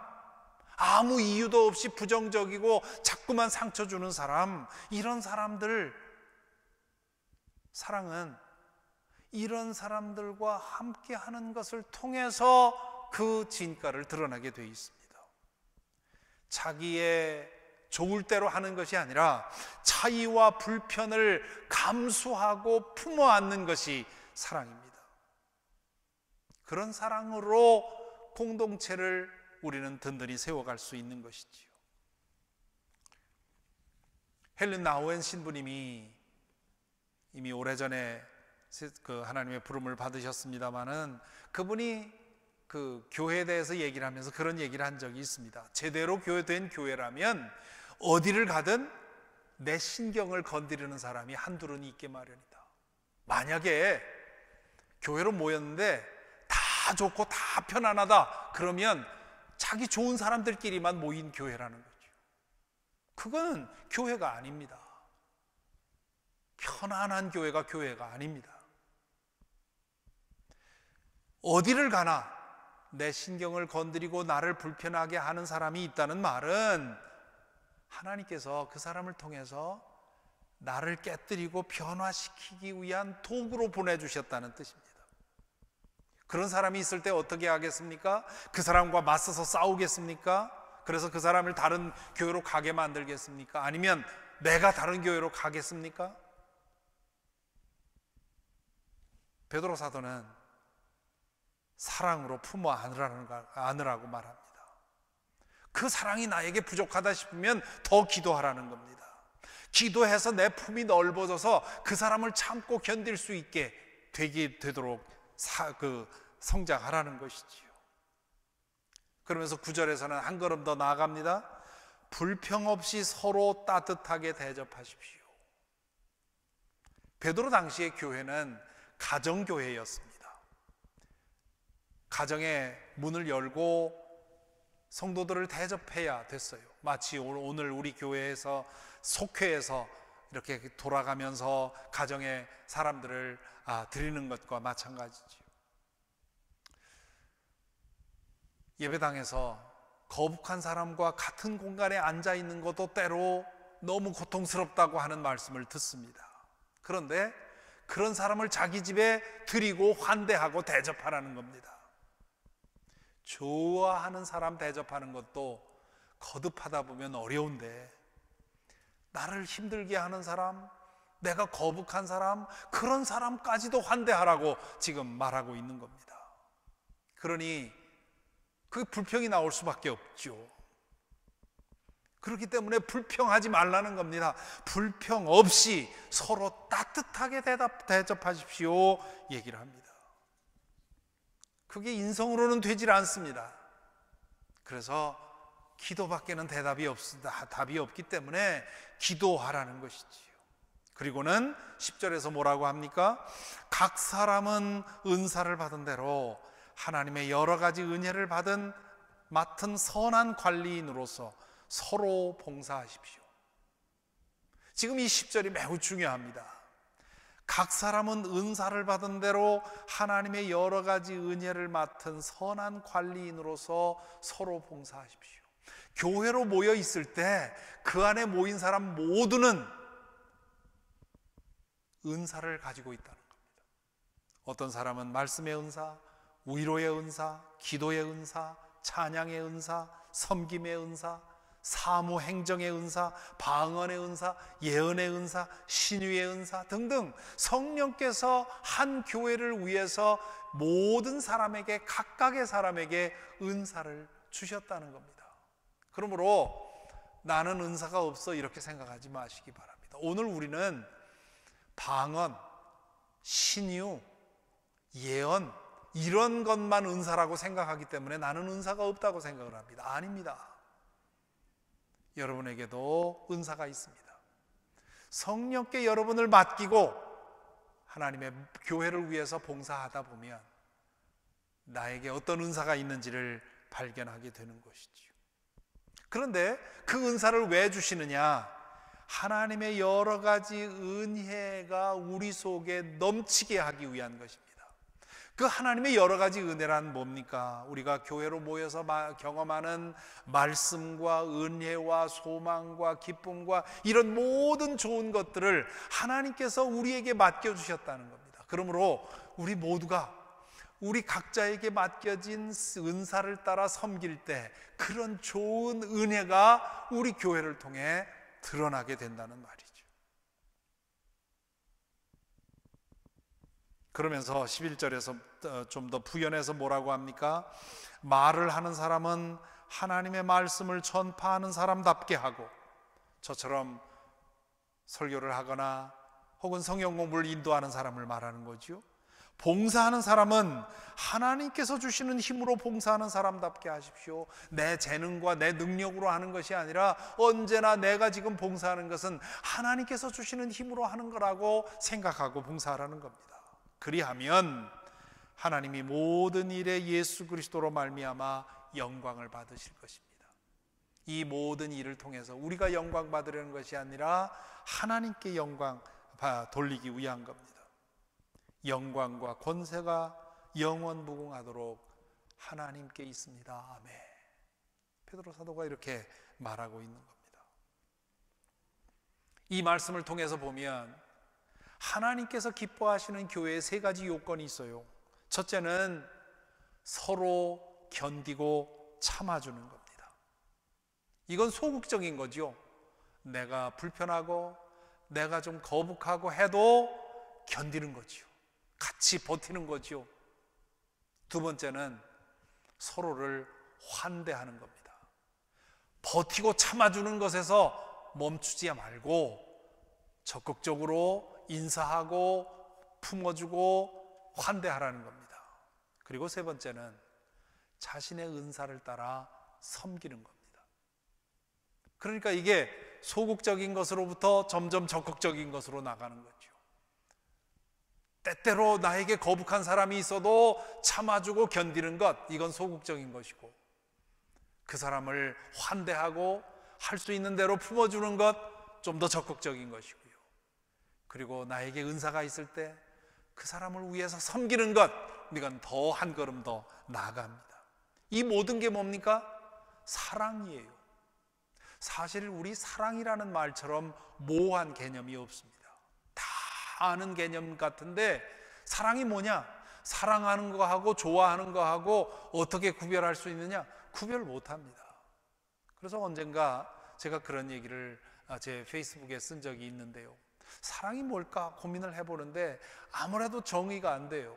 아무 이유도 없이 부정적이고 자꾸만 상처 주는 사람, 이런 사람들, 사랑은 이런 사람들과 함께 하는 것을 통해서 그 진가를 드러나게 되어 있습니다. 자기의 좋을 대로 하는 것이 아니라 차이와 불편을 감수하고 품어 안는 것이 사랑입니다. 그런 사랑으로 공동체를 우리는 든든히 세워갈 수 있는 것이지요. 헬렌 나우엔 신부님이 이미 오래전에 그 하나님의 부름을 받으셨습니다마는 그분이 그 교회에 대해서 얘기를 하면서 그런 얘기를 한 적이 있습니다. 제대로 교회된 교회라면 어디를 가든 내 신경을 건드리는 사람이 한둘은 있게 마련이다. 만약에 교회로 모였는데 다 좋고 다 편안하다 그러면 자기 좋은 사람들끼리만 모인 교회라는 거죠. 그건 교회가 아닙니다. 편안한 교회가 교회가 아닙니다. 어디를 가나 내 신경을 건드리고 나를 불편하게 하는 사람이 있다는 말은 하나님께서 그 사람을 통해서 나를 깨뜨리고 변화시키기 위한 도구로 보내주셨다는 뜻입니다. 그런 사람이 있을 때 어떻게 하겠습니까? 그 사람과 맞서서 싸우겠습니까? 그래서 그 사람을 다른 교회로 가게 만들겠습니까? 아니면 내가 다른 교회로 가겠습니까? 베드로 사도는 사랑으로 품어 안으라고 말합니다. 그 사랑이 나에게 부족하다 싶으면 더 기도하라는 겁니다. 기도해서 내 품이 넓어져서 그 사람을 참고 견딜 수 있게 되도록 성장하라는 것이지요. 그러면서 9절에서는 한 걸음 더 나아갑니다. 불평 없이 서로 따뜻하게 대접하십시오. 베드로 당시의 교회는 가정교회였습니다. 가정의 문을 열고 성도들을 대접해야 됐어요. 마치 오늘 우리 교회에서 속회에서 이렇게 돌아가면서 가정의 사람들을 드리는 것과 마찬가지죠. 예배당에서 거북한 사람과 같은 공간에 앉아 있는 것도 때로 너무 고통스럽다고 하는 말씀을 듣습니다. 그런데 그런 사람을 자기 집에 드리고 환대하고 대접하라는 겁니다. 좋아하는 사람 대접하는 것도 거듭하다 보면 어려운데 나를 힘들게 하는 사람, 내가 거북한 사람, 그런 사람까지도 환대하라고 지금 말하고 있는 겁니다. 그러니 그 불평이 나올 수밖에 없죠. 그렇기 때문에 불평하지 말라는 겁니다. 불평 없이 서로 따뜻하게 대접하십시오 얘기를 합니다. 그게 인성으로는 되질 않습니다. 그래서 기도밖에는 답이 없기 때문에 기도하라는 것이지요. 그리고는 10절에서 뭐라고 합니까? 각 사람은 은사를 받은 대로 하나님의 여러 가지 은혜를 맡은 선한 관리인으로서 서로 봉사하십시오. 지금 이 10절이 매우 중요합니다. 각 사람은 은사를 받은 대로 하나님의 여러 가지 은혜를 맡은 선한 관리인으로서 서로 봉사하십시오. 교회로 모여 있을 때 그 안에 모인 사람 모두는 은사를 가지고 있다는 겁니다. 어떤 사람은 말씀의 은사, 위로의 은사, 기도의 은사, 찬양의 은사, 섬김의 은사, 사무 행정의 은사, 방언의 은사, 예언의 은사, 신유의 은사 등등 성령께서 한 교회를 위해서 모든 사람에게 각각의 사람에게 은사를 주셨다는 겁니다. 그러므로 나는 은사가 없어 이렇게 생각하지 마시기 바랍니다. 오늘 우리는 방언, 신유, 예언 이런 것만 은사라고 생각하기 때문에 나는 은사가 없다고 생각을 합니다. 아닙니다. 여러분에게도 은사가 있습니다. 성령께 여러분을 맡기고 하나님의 교회를 위해서 봉사하다 보면 나에게 어떤 은사가 있는지를 발견하게 되는 것이지요. 그런데 그 은사를 왜 주시느냐? 하나님의 여러 가지 은혜가 우리 속에 넘치게 하기 위한 것입니다. 그 하나님의 여러 가지 은혜란 뭡니까? 우리가 교회로 모여서 경험하는 말씀과 은혜와 소망과 기쁨과 이런 모든 좋은 것들을 하나님께서 우리에게 맡겨주셨다는 겁니다. 그러므로 우리 모두가 우리 각자에게 맡겨진 은사를 따라 섬길 때 그런 좋은 은혜가 우리 교회를 통해 드러나게 된다는 말이죠. 그러면서 11절에서 좀 더 부연해서 뭐라고 합니까? 말을 하는 사람은 하나님의 말씀을 전파하는 사람답게 하고, 저처럼 설교를 하거나 혹은 성경 공부를 인도하는 사람을 말하는 거죠. 봉사하는 사람은 하나님께서 주시는 힘으로 봉사하는 사람답게 하십시오. 내 재능과 내 능력으로 하는 것이 아니라 언제나 내가 지금 봉사하는 것은 하나님께서 주시는 힘으로 하는 거라고 생각하고 봉사하라는 겁니다. 그리하면 하나님이 모든 일에 예수 그리스도로 말미암아 영광을 받으실 것입니다. 이 모든 일을 통해서 우리가 영광 받으려는 것이 아니라 하나님께 영광 돌리기 위한 겁니다. 영광과 권세가 영원 무궁하도록 하나님께 있습니다. 아멘. 베드로 사도가 이렇게 말하고 있는 겁니다. 이 말씀을 통해서 보면 하나님께서 기뻐하시는 교회에 세 가지 요건이 있어요. 첫째는 서로 견디고 참아주는 겁니다. 이건 소극적인 거죠. 내가 불편하고 내가 좀 거북하고 해도 견디는 거죠. 같이 버티는 거죠. 두 번째는 서로를 환대하는 겁니다. 버티고 참아주는 것에서 멈추지 말고 적극적으로 인사하고 품어주고 환대하라는 겁니다. 그리고 세 번째는 자신의 은사를 따라 섬기는 겁니다. 그러니까 이게 소극적인 것으로부터 점점 적극적인 것으로 나가는 거죠. 때때로 나에게 거북한 사람이 있어도 참아주고 견디는 것, 이건 소극적인 것이고, 그 사람을 환대하고 할 수 있는 대로 품어주는 것, 좀 더 적극적인 것이고요. 그리고 나에게 은사가 있을 때 그 사람을 위해서 섬기는 것, 이건 더 한 걸음 더 나아갑니다. 이 모든 게 뭡니까? 사랑이에요. 사실 우리 사랑이라는 말처럼 모호한 개념이 없습니다. 다 아는 개념 같은데 사랑이 뭐냐? 사랑하는 거하고 좋아하는 거하고 어떻게 구별할 수 있느냐? 구별 못합니다. 그래서 언젠가 제가 그런 얘기를 제 페이스북에 쓴 적이 있는데요. 사랑이 뭘까 고민을 해보는데 아무래도 정의가 안 돼요.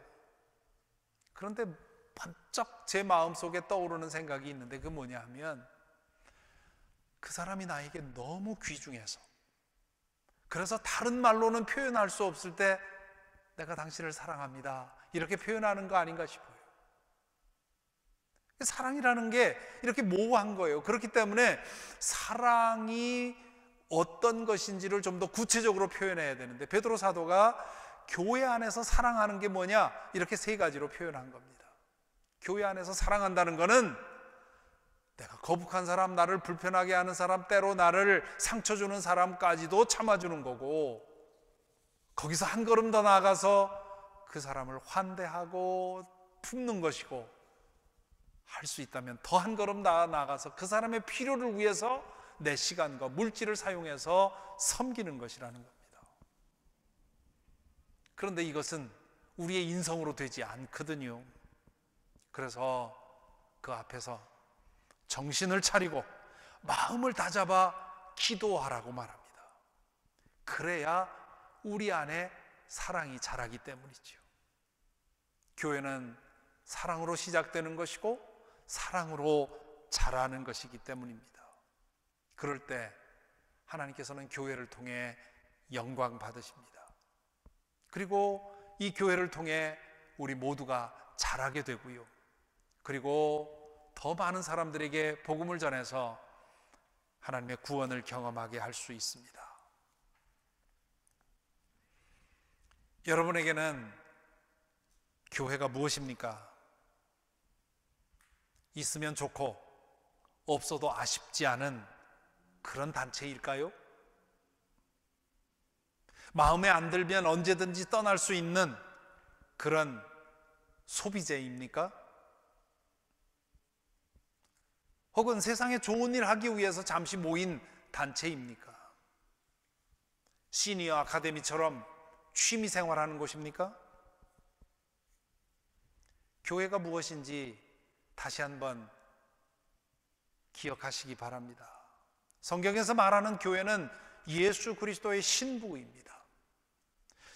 그런데 번쩍 제 마음속에 떠오르는 생각이 있는데 그게 뭐냐 하면, 그 사람이 나에게 너무 귀중해서, 그래서 다른 말로는 표현할 수 없을 때 내가 당신을 사랑합니다 이렇게 표현하는 거 아닌가 싶어요. 사랑이라는 게 이렇게 모호한 거예요. 그렇기 때문에 사랑이 어떤 것인지를 좀 더 구체적으로 표현해야 되는데, 베드로 사도가 교회 안에서 사랑하는 게 뭐냐, 이렇게 세 가지로 표현한 겁니다. 교회 안에서 사랑한다는 거는 내가 거북한 사람, 나를 불편하게 하는 사람, 때로 나를 상처 주는 사람까지도 참아주는 거고, 거기서 한 걸음 더 나아가서 그 사람을 환대하고 품는 것이고, 할 수 있다면 더 한 걸음 나아가서 그 사람의 필요를 위해서 내 시간과 물질을 사용해서 섬기는 것이라는 겁니다. 그런데 이것은 우리의 인성으로 되지 않거든요. 그래서 그 앞에서 정신을 차리고 마음을 다잡아 기도하라고 말합니다. 그래야 우리 안에 사랑이 자라기 때문이죠. 교회는 사랑으로 시작되는 것이고 사랑으로 자라는 것이기 때문입니다. 그럴 때 하나님께서는 교회를 통해 영광 받으십니다. 그리고 이 교회를 통해 우리 모두가 자라게 되고요. 그리고 더 많은 사람들에게 복음을 전해서 하나님의 구원을 경험하게 할 수 있습니다. 여러분에게는 교회가 무엇입니까? 있으면 좋고 없어도 아쉽지 않은 그런 단체일까요? 마음에 안 들면 언제든지 떠날 수 있는 그런 소비재입니까? 혹은 세상에 좋은 일 하기 위해서 잠시 모인 단체입니까? 시니어 아카데미처럼 취미 생활하는 곳입니까? 교회가 무엇인지 다시 한번 기억하시기 바랍니다. 성경에서 말하는 교회는 예수 그리스도의 신부입니다.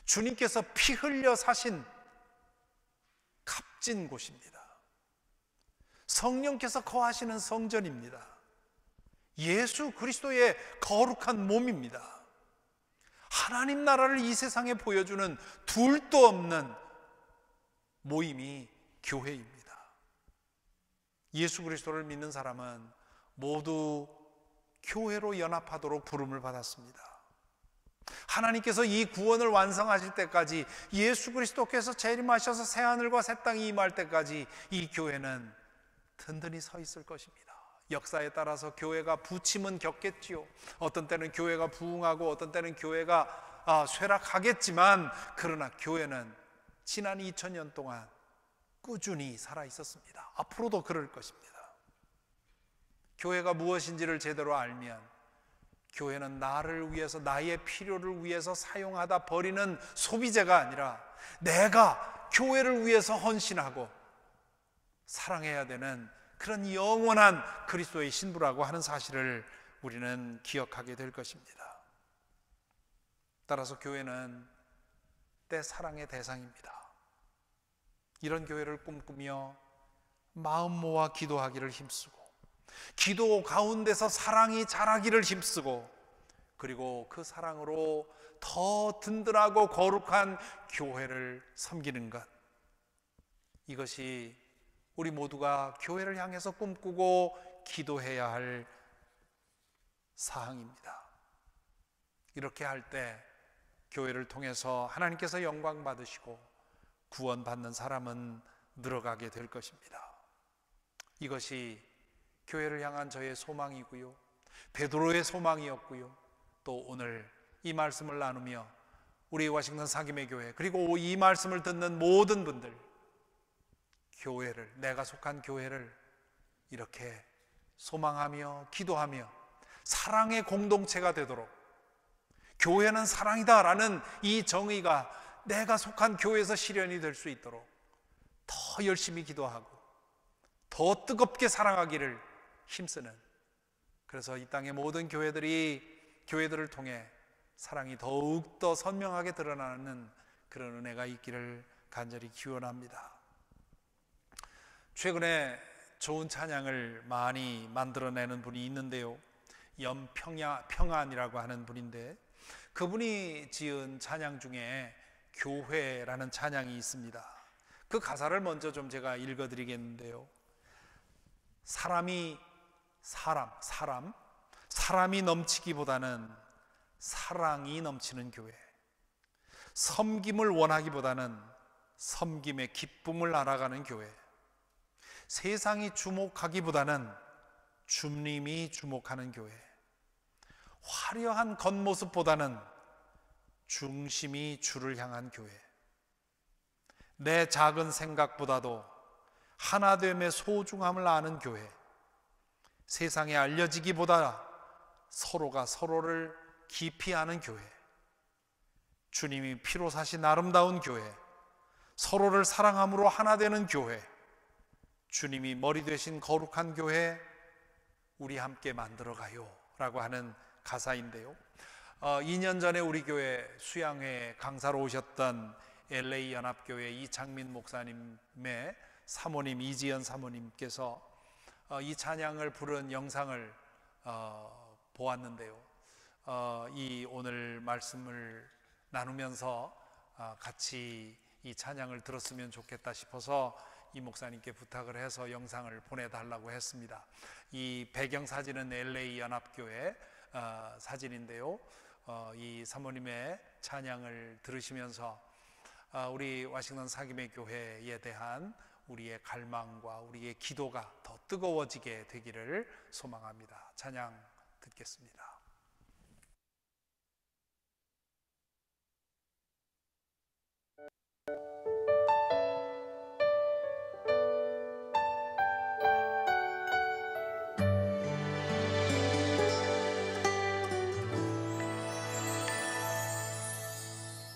주님께서 피 흘려 사신 값진 곳입니다. 성령께서 거하시는 성전입니다. 예수 그리스도의 거룩한 몸입니다. 하나님 나라를 이 세상에 보여주는 둘도 없는 모임이 교회입니다. 예수 그리스도를 믿는 사람은 모두 교회로 연합하도록 부름을 받았습니다. 하나님께서 이 구원을 완성하실 때까지, 예수 그리스도께서 재림하셔서 새하늘과 새 땅이 임할 때까지 이 교회는 든든히 서 있을 것입니다. 역사에 따라서 교회가 부침은 겪겠지요. 어떤 때는 교회가 부흥하고 어떤 때는 교회가 쇠락하겠지만, 그러나 교회는 지난 2000년 동안 꾸준히 살아 있었습니다. 앞으로도 그럴 것입니다. 교회가 무엇인지를 제대로 알면, 교회는 나를 위해서, 나의 필요를 위해서 사용하다 버리는 소비재가 아니라 내가 교회를 위해서 헌신하고 사랑해야 되는 그런 영원한 그리스도의 신부라고 하는 사실을 우리는 기억하게 될 것입니다. 따라서 교회는 때 사랑의 대상입니다. 이런 교회를 꿈꾸며 마음 모아 기도하기를 힘쓰고, 기도 가운데서 사랑이 자라기를 힘쓰고, 그리고 그 사랑으로 더 든든하고 거룩한 교회를 섬기는 것, 이것이 우리 모두가 교회를 향해서 꿈꾸고 기도해야 할 사항입니다. 이렇게 할 때 교회를 통해서 하나님께서 영광 받으시고 구원받는 사람은 늘어가게 될 것입니다. 이것이 교회를 향한 저의 소망이고요, 베드로의 소망이었고요, 또 오늘 이 말씀을 나누며 우리 워싱턴 사김의 교회, 그리고 이 말씀을 듣는 모든 분들, 교회를, 내가 속한 교회를 이렇게 소망하며 기도하며 사랑의 공동체가 되도록, 교회는 사랑이다라는 이 정의가 내가 속한 교회에서 실현이 될 수 있도록 더 열심히 기도하고 더 뜨겁게 사랑하기를 힘쓰는, 그래서 이 땅의 모든 교회들을 통해 사랑이 더욱더 선명하게 드러나는 그런 은혜가 있기를 간절히 기원합니다. 최근에 좋은 찬양을 많이 만들어내는 분이 있는데요, 염평안이라고 하는 분인데, 그분이 지은 찬양 중에 교회라는 찬양이 있습니다. 그 가사를 먼저 좀 제가 읽어드리겠는데요, 사람이 넘치기보다는 사랑이 넘치는 교회, 섬김을 원하기보다는 섬김의 기쁨을 알아가는 교회, 세상이 주목하기보다는 주님이 주목하는 교회, 화려한 겉모습보다는 중심이 주를 향한 교회, 내 작은 생각보다도 하나됨의 소중함을 아는 교회, 세상에 알려지기보다 서로가 서로를 깊이 아는 교회, 주님이 피로 사신 아름다운 교회, 서로를 사랑함으로 하나 되는 교회, 주님이 머리 되신 거룩한 교회, 우리 함께 만들어가요 라고 하는 가사인데요, 2년 전에 우리 교회 수양회 강사로 오셨던 LA 연합교회 이창민 목사님의 사모님 이지연 사모님께서 이 찬양을 부른 영상을 보았는데요, 이 오늘 말씀을 나누면서 같이 이 찬양을 들었으면 좋겠다 싶어서 이 목사님께 부탁을 해서 영상을 보내달라고 했습니다. 이 배경사진은 LA 연합교회 사진인데요, 이 사모님의 찬양을 들으시면서 우리 워싱턴 사김의 교회에 대한 우리의 갈망과 우리의 기도가 더 뜨거워지게 되기를 소망합니다. 찬양 듣겠습니다.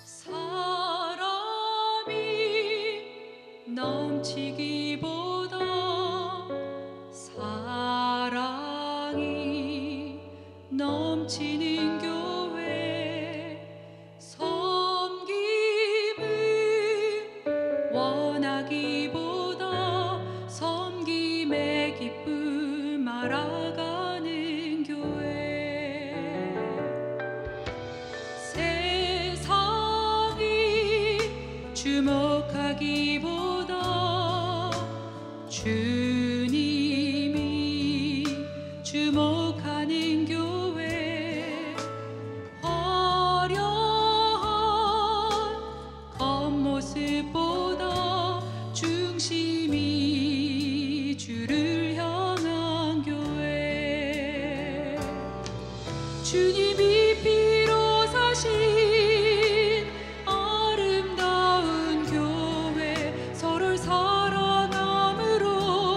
사람이 넘치기 알려지기보다 주님이 주목하는 교회, 화려한 겉모습보다 중심이 주를 향한 교회, 주님이 피로 사신 아름다운 교회, 서로를 사랑함으로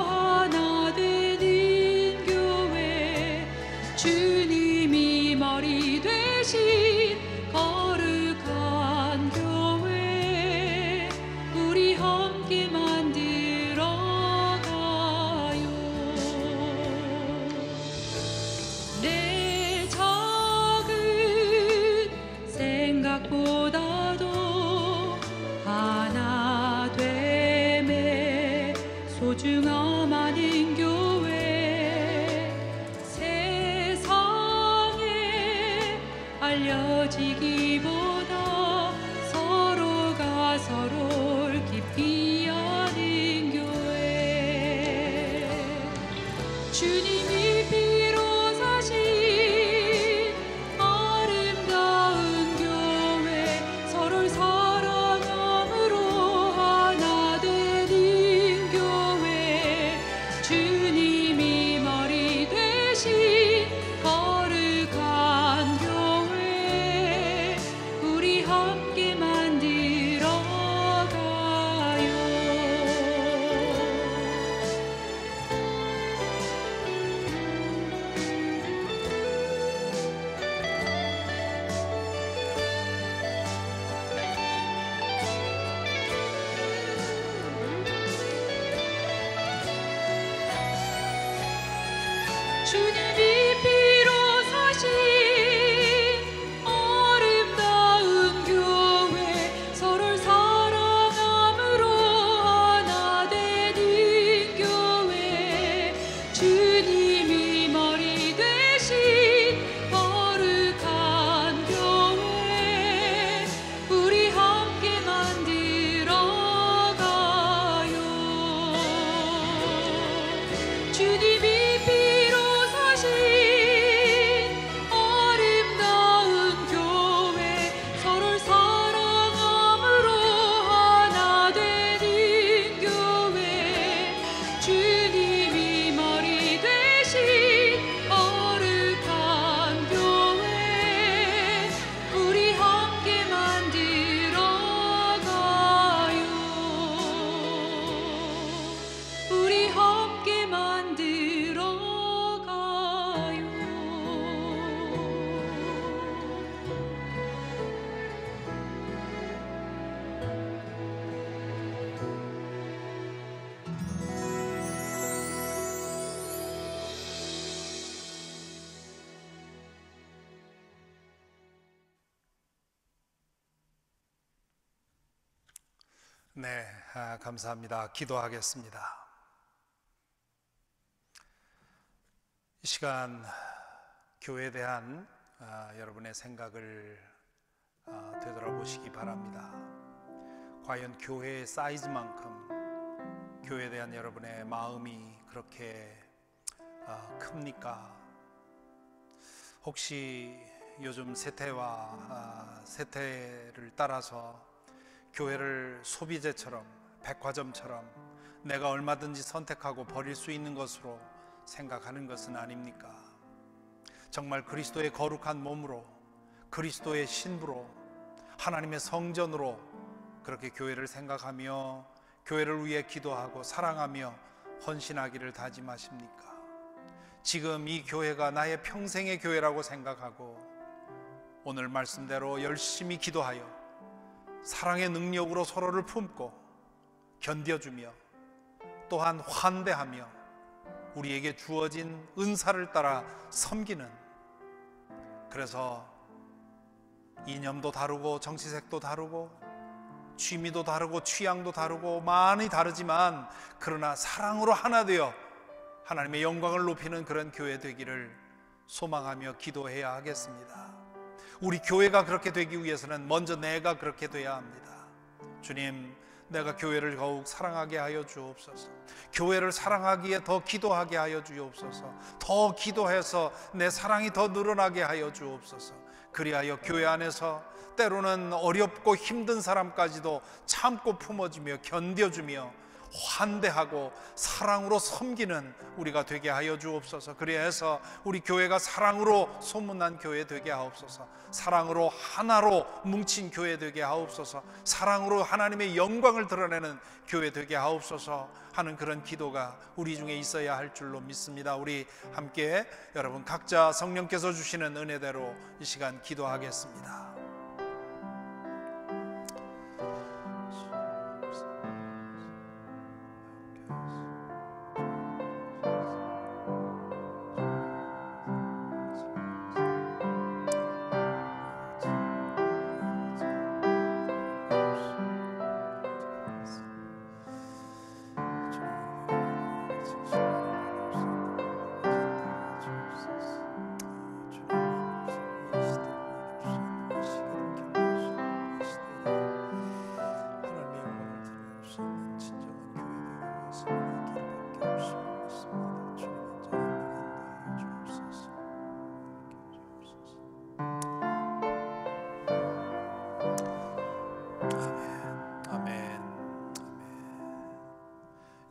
하나 되는 교회, 주님이 머리 되신 거룩한 교회, 우리 함께 만들어가요. 내 작은 생각보다도 하나 됨에 소중함 아는 교회, 세상에 알려지기보다 서로가 서로를 깊이 아는 교회, 주님이 피로 사신 아름다운 교회, 서로를 사랑함으로 하나 되는 교회, 주님이 머리 되신 거룩한 교회, 우리 함께 만들어가요. 주님이 피로 사신 아름다운 교회, 서로를 사랑함으로 하나 되는 교회, 주님이 머리 되신 거룩한 교회, 우리 함께 만들어가요. 주님이 피로 사신 아름다운 교회, 서로를 사랑함으로 하나 되는 교회, 주님이 머리 되신 거룩한 교회, 우리 함께 만들어가요. 우리 함께 만들어가요. 네, 감사합니다. 기도하겠습니다. 이 시간 교회에 대한 여러분의 생각을 되돌아보시기 바랍니다. 과연 교회의 사이즈만큼 교회에 대한 여러분의 마음이 그렇게 큽니까? 혹시 요즘 세태를 따라서 교회를 소비재처럼, 백화점처럼 내가 얼마든지 선택하고 버릴 수 있는 것으로 생각하는 것은 아닙니까? 정말 그리스도의 거룩한 몸으로, 그리스도의 신부로, 하나님의 성전으로 그렇게 교회를 생각하며 교회를 위해 기도하고 사랑하며 헌신하기를 다짐하십니까? 지금 이 교회가 나의 평생의 교회라고 생각하고 오늘 말씀대로 열심히 기도하여 사랑의 능력으로 서로를 품고 견뎌주며 또한 환대하며 우리에게 주어진 은사를 따라 섬기는, 그래서 이념도 다르고 정치색도 다르고 취미도 다르고 취향도 다르고 많이 다르지만 그러나 사랑으로 하나 되어 하나님의 영광을 높이는 그런 교회 되기를 소망하며 기도해야 하겠습니다. 우리 교회가 그렇게 되기 위해서는 먼저 내가 그렇게 돼야 합니다. 주님, 내가 교회를 더욱 사랑하게 하여 주옵소서. 교회를 사랑하기에 더 기도하게 하여 주옵소서. 더 기도해서 내 사랑이 더 늘어나게 하여 주옵소서. 그리하여 교회 안에서 때로는 어렵고 힘든 사람까지도 참고 품어주며 견뎌주며 환대하고 사랑으로 섬기는 우리가 되게 하여 주옵소서. 그리해서 우리 교회가 사랑으로 소문난 교회 되게 하옵소서. 사랑으로 하나로 뭉친 교회 되게 하옵소서. 사랑으로 하나님의 영광을 드러내는 교회 되게 하옵소서 하는 그런 기도가 우리 중에 있어야 할 줄로 믿습니다. 우리 함께 여러분 각자 성령께서 주시는 은혜대로 이 시간 기도하겠습니다.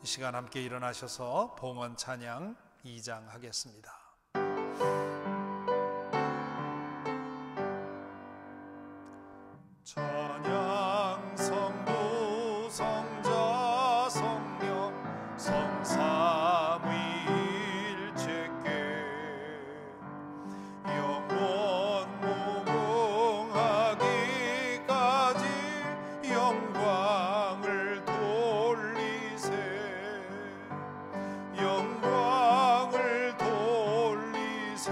이 시간 함께 일어나셔서 봉헌 찬양 2장 하겠습니다. 찬양 성부 성자 성령 성삼위일체께 영원 무궁하기까지 영광을 돌리세 영광을 돌리세.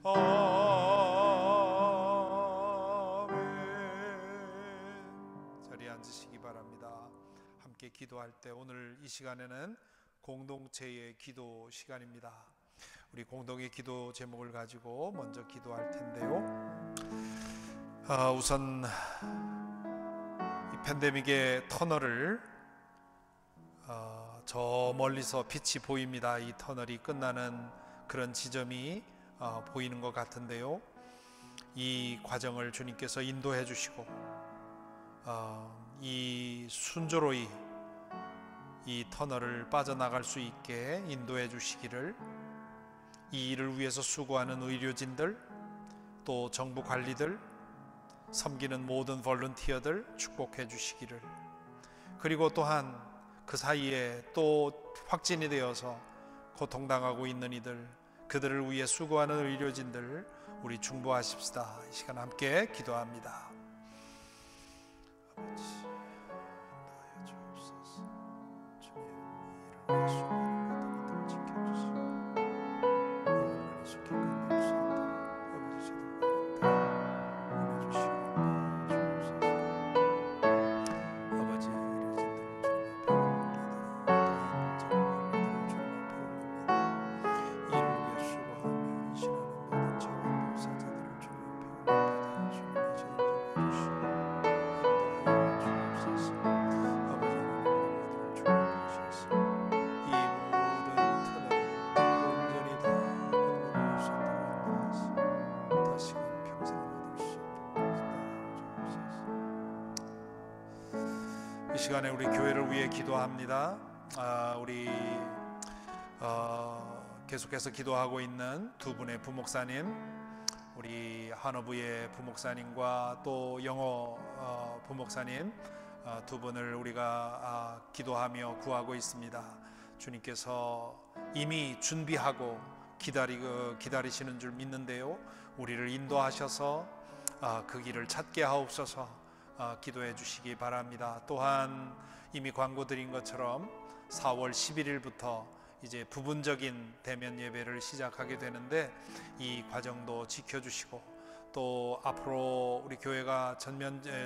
아멘. 자리에 앉으시기 바랍니다. 함께 기도할 때 오늘 이 시간에는 공동체의 기도 시간입니다. 우리 공동의 기도 제목을 가지고 먼저 기도할 텐데요. 우선 이 팬데믹의 터널을 저 멀리서 빛이 보입니다. 이 터널이 끝나는 그런 지점이 보이는 것 같은데요. 이 과정을 주님께서 인도해 주시고 이 순조로이 이 터널을 빠져나갈 수 있게 인도해 주시기를, 이 일을 위해서 수고하는 의료진들, 또 정부 관리들, 섬기는 모든 볼런티어들 축복해 주시기를, 그리고 또한 그 사이에 또 확진이 되어서 고통당하고 있는 이들, 그들을 위해 수고하는 의료진들 우리 중보하십시다. 이 시간 함께 기도합니다. 아버지, 인도하여 주옵소서. 주님, 이 일을 위해 수고하는 모든 이들 지켜주시고 영원히 속히 끝낼 수 있도록 아버지 저들 가운데 은혜 주시고 주옵소서. 아버지, 이 시간에 우리 교회를 위해 기도합니다. 우리 계속해서 기도하고 있는 두 분의 부목사님, 우리 한어부의 부목사님과 또 영어 부목사님 두 분을 우리가 기도하며 구하고 있습니다. 주님께서 이미 준비하고 기다리시는 줄 믿는데요, 우리를 인도하셔서 그 길을 찾게 하옵소서. 기도해 주시기 바랍니다. 또한 이미 광고 드린 것처럼 4월 11일부터 이제 부분적인 대면 예배를 시작하게 되는데 이 과정도 지켜주시고, 또 앞으로 우리 교회가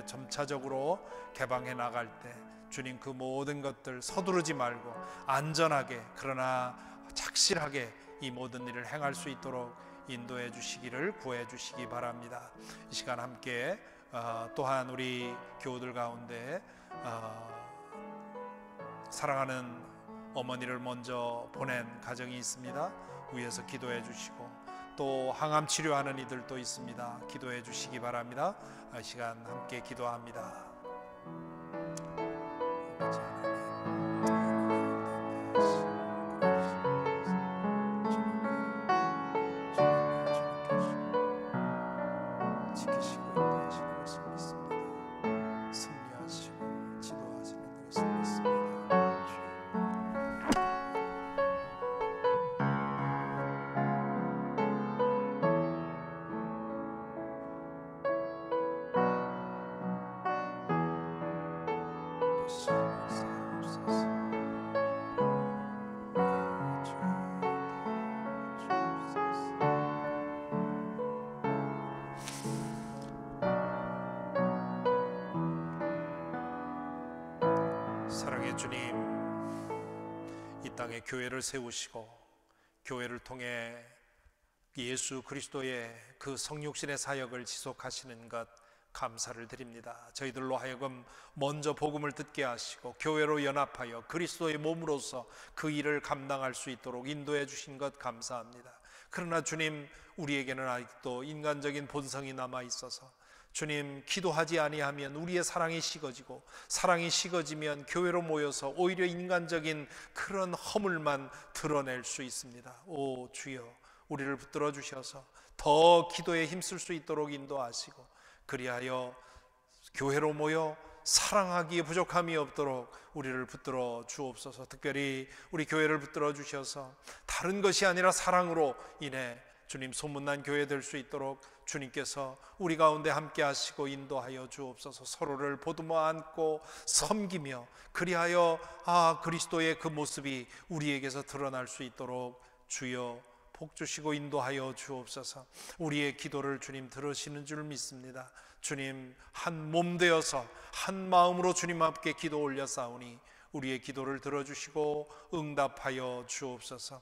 점차적으로 개방해 나갈 때 주님 그 모든 것들 서두르지 말고 안전하게 그러나 착실하게 이 모든 일을 행할 수 있도록 인도해 주시기를 구해 주시기 바랍니다. 이 시간 함께 또한 우리 교우들 가운데 사랑하는 어머니를 먼저 보낸 가정이 있습니다. 위에서 기도해 주시고, 또 항암 치료하는 이들도 있습니다. 기도해 주시기 바랍니다. 시간 함께 기도합니다. 사랑의 주님, 이 땅에 교회를 세우시고 교회를 통해 예수 그리스도의 그 성육신의 사역을 지속하시는 것 감사를 드립니다. 저희들로 하여금 먼저 복음을 듣게 하시고 교회로 연합하여 그리스도의 몸으로서 그 일을 감당할 수 있도록 인도해 주신 것 감사합니다. 그러나 주님, 우리에게는 아직도 인간적인 본성이 남아 있어서 주님, 기도하지 아니하면 우리의 사랑이 식어지고, 사랑이 식어지면 교회로 모여서 오히려 인간적인 그런 허물만 드러낼 수 있습니다. 오 주여, 우리를 붙들어 주셔서 더 기도에 힘쓸 수 있도록 인도하시고, 그리하여 교회로 모여 사랑하기에 부족함이 없도록 우리를 붙들어 주옵소서. 특별히 우리 교회를 붙들어 주셔서 다른 것이 아니라 사랑으로 인해 주님 소문난 교회 될 수 있도록 주님께서 우리 가운데 함께 하시고 인도하여 주옵소서. 서로를 보듬어 안고 섬기며, 그리하여 그리스도의 그 모습이 우리에게서 드러날 수 있도록 주여 복 주시고 인도하여 주옵소서. 우리의 기도를 주님 들으시는 줄 믿습니다. 주님, 한 몸 되어서 한 마음으로 주님 앞에 기도 올려싸우니 우리의 기도를 들어주시고 응답하여 주옵소서.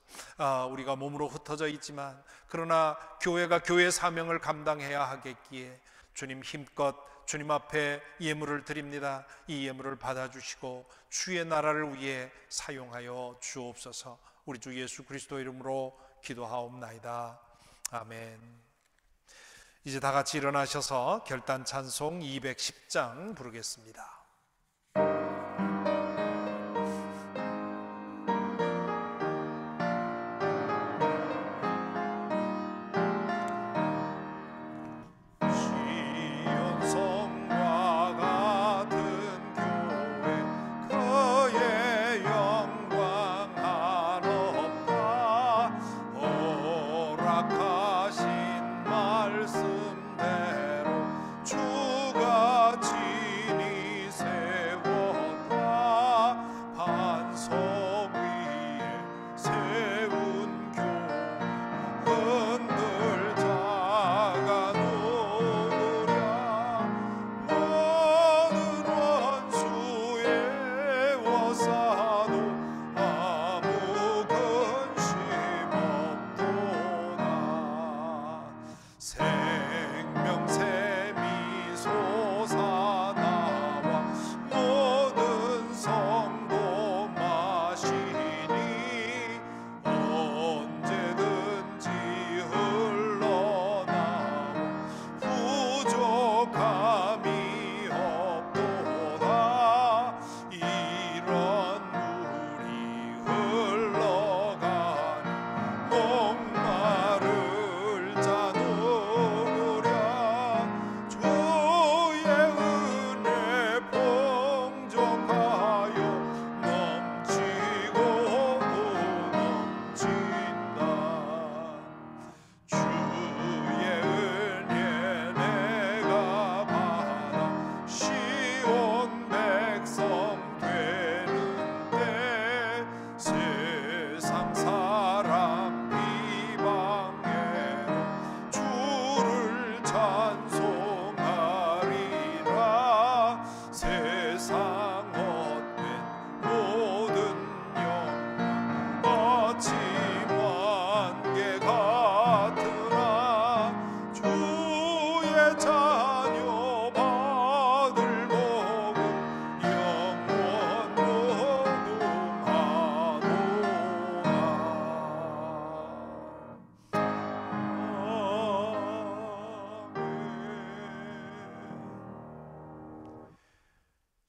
우리가 몸으로 흩어져 있지만 그러나 교회가 교회의 사명을 감당해야 하겠기에 주님 힘껏 주님 앞에 예물을 드립니다. 이 예물을 받아주시고 주의 나라를 위해 사용하여 주옵소서. 우리 주 예수 그리스도 이름으로 기도하옵나이다. 아멘. 이제 다 같이 일어나셔서 결단 찬송 210장 부르겠습니다. 말씀대로 주가 지니사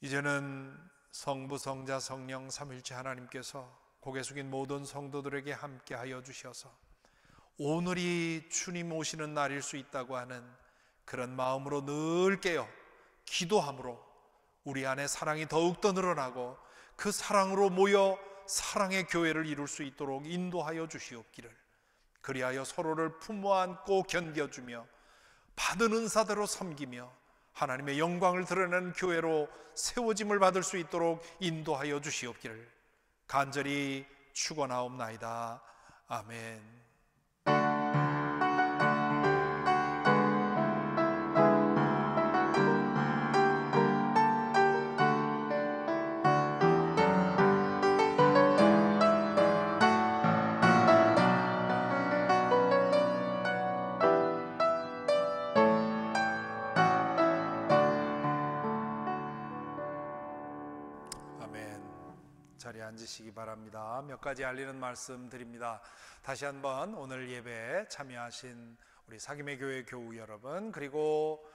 이제는 성부, 성자, 성령 삼위일체 하나님께서 고개 숙인 모든 성도들에게 함께하여 주셔서 오늘이 주님 오시는 날일 수 있다고 하는 그런 마음으로 늘 깨어 기도함으로 우리 안에 사랑이 더욱더 늘어나고 그 사랑으로 모여 사랑의 교회를 이룰 수 있도록 인도하여 주시옵기를, 그리하여 서로를 품어 안고 견뎌주며 받은 은사대로 섬기며 하나님의 영광을 드러내는 교회로 세워짐을 받을 수 있도록 인도하여 주시옵기를 간절히 축원하옵나이다. 아멘. 자리에 앉으시기 바랍니다. 몇 가지 알리는 말씀 드립니다. 다시 한번 오늘 예배에 참여하신 우리 사김의 교회 교우 여러분, 그리고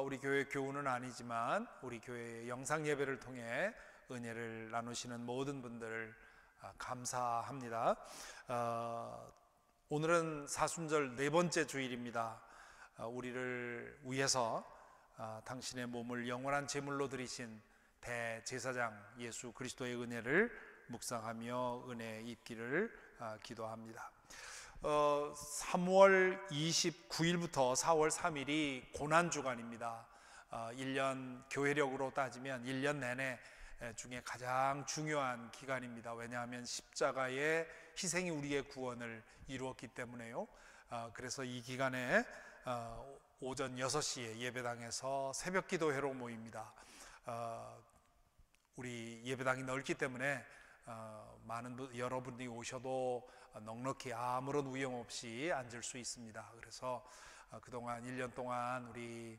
우리 교회 교우는 아니지만 우리 교회 영상 예배를 통해 은혜를 나누시는 모든 분들 감사합니다. 오늘은 사순절 네 번째 주일입니다. 우리를 위해서 당신의 몸을 영원한 제물로 드리신 대제사장 예수 그리스도의 은혜를 묵상하며 은혜 입기를 기도합니다. 3월 29일부터 4월 3일이 고난주간입니다. 1년 교회력으로 따지면 1년 내내 중에 가장 중요한 기간입니다. 왜냐하면 십자가의 희생이 우리의 구원을 이루었기 때문에요. 그래서 이 기간에 오전 6시에 예배당에서 새벽기도회로 모입니다. 우리 예배당이 넓기 때문에 여러분들이 오셔도 넉넉히 아무런 위험 없이 앉을 수 있습니다. 그래서 그동안 1년 동안 우리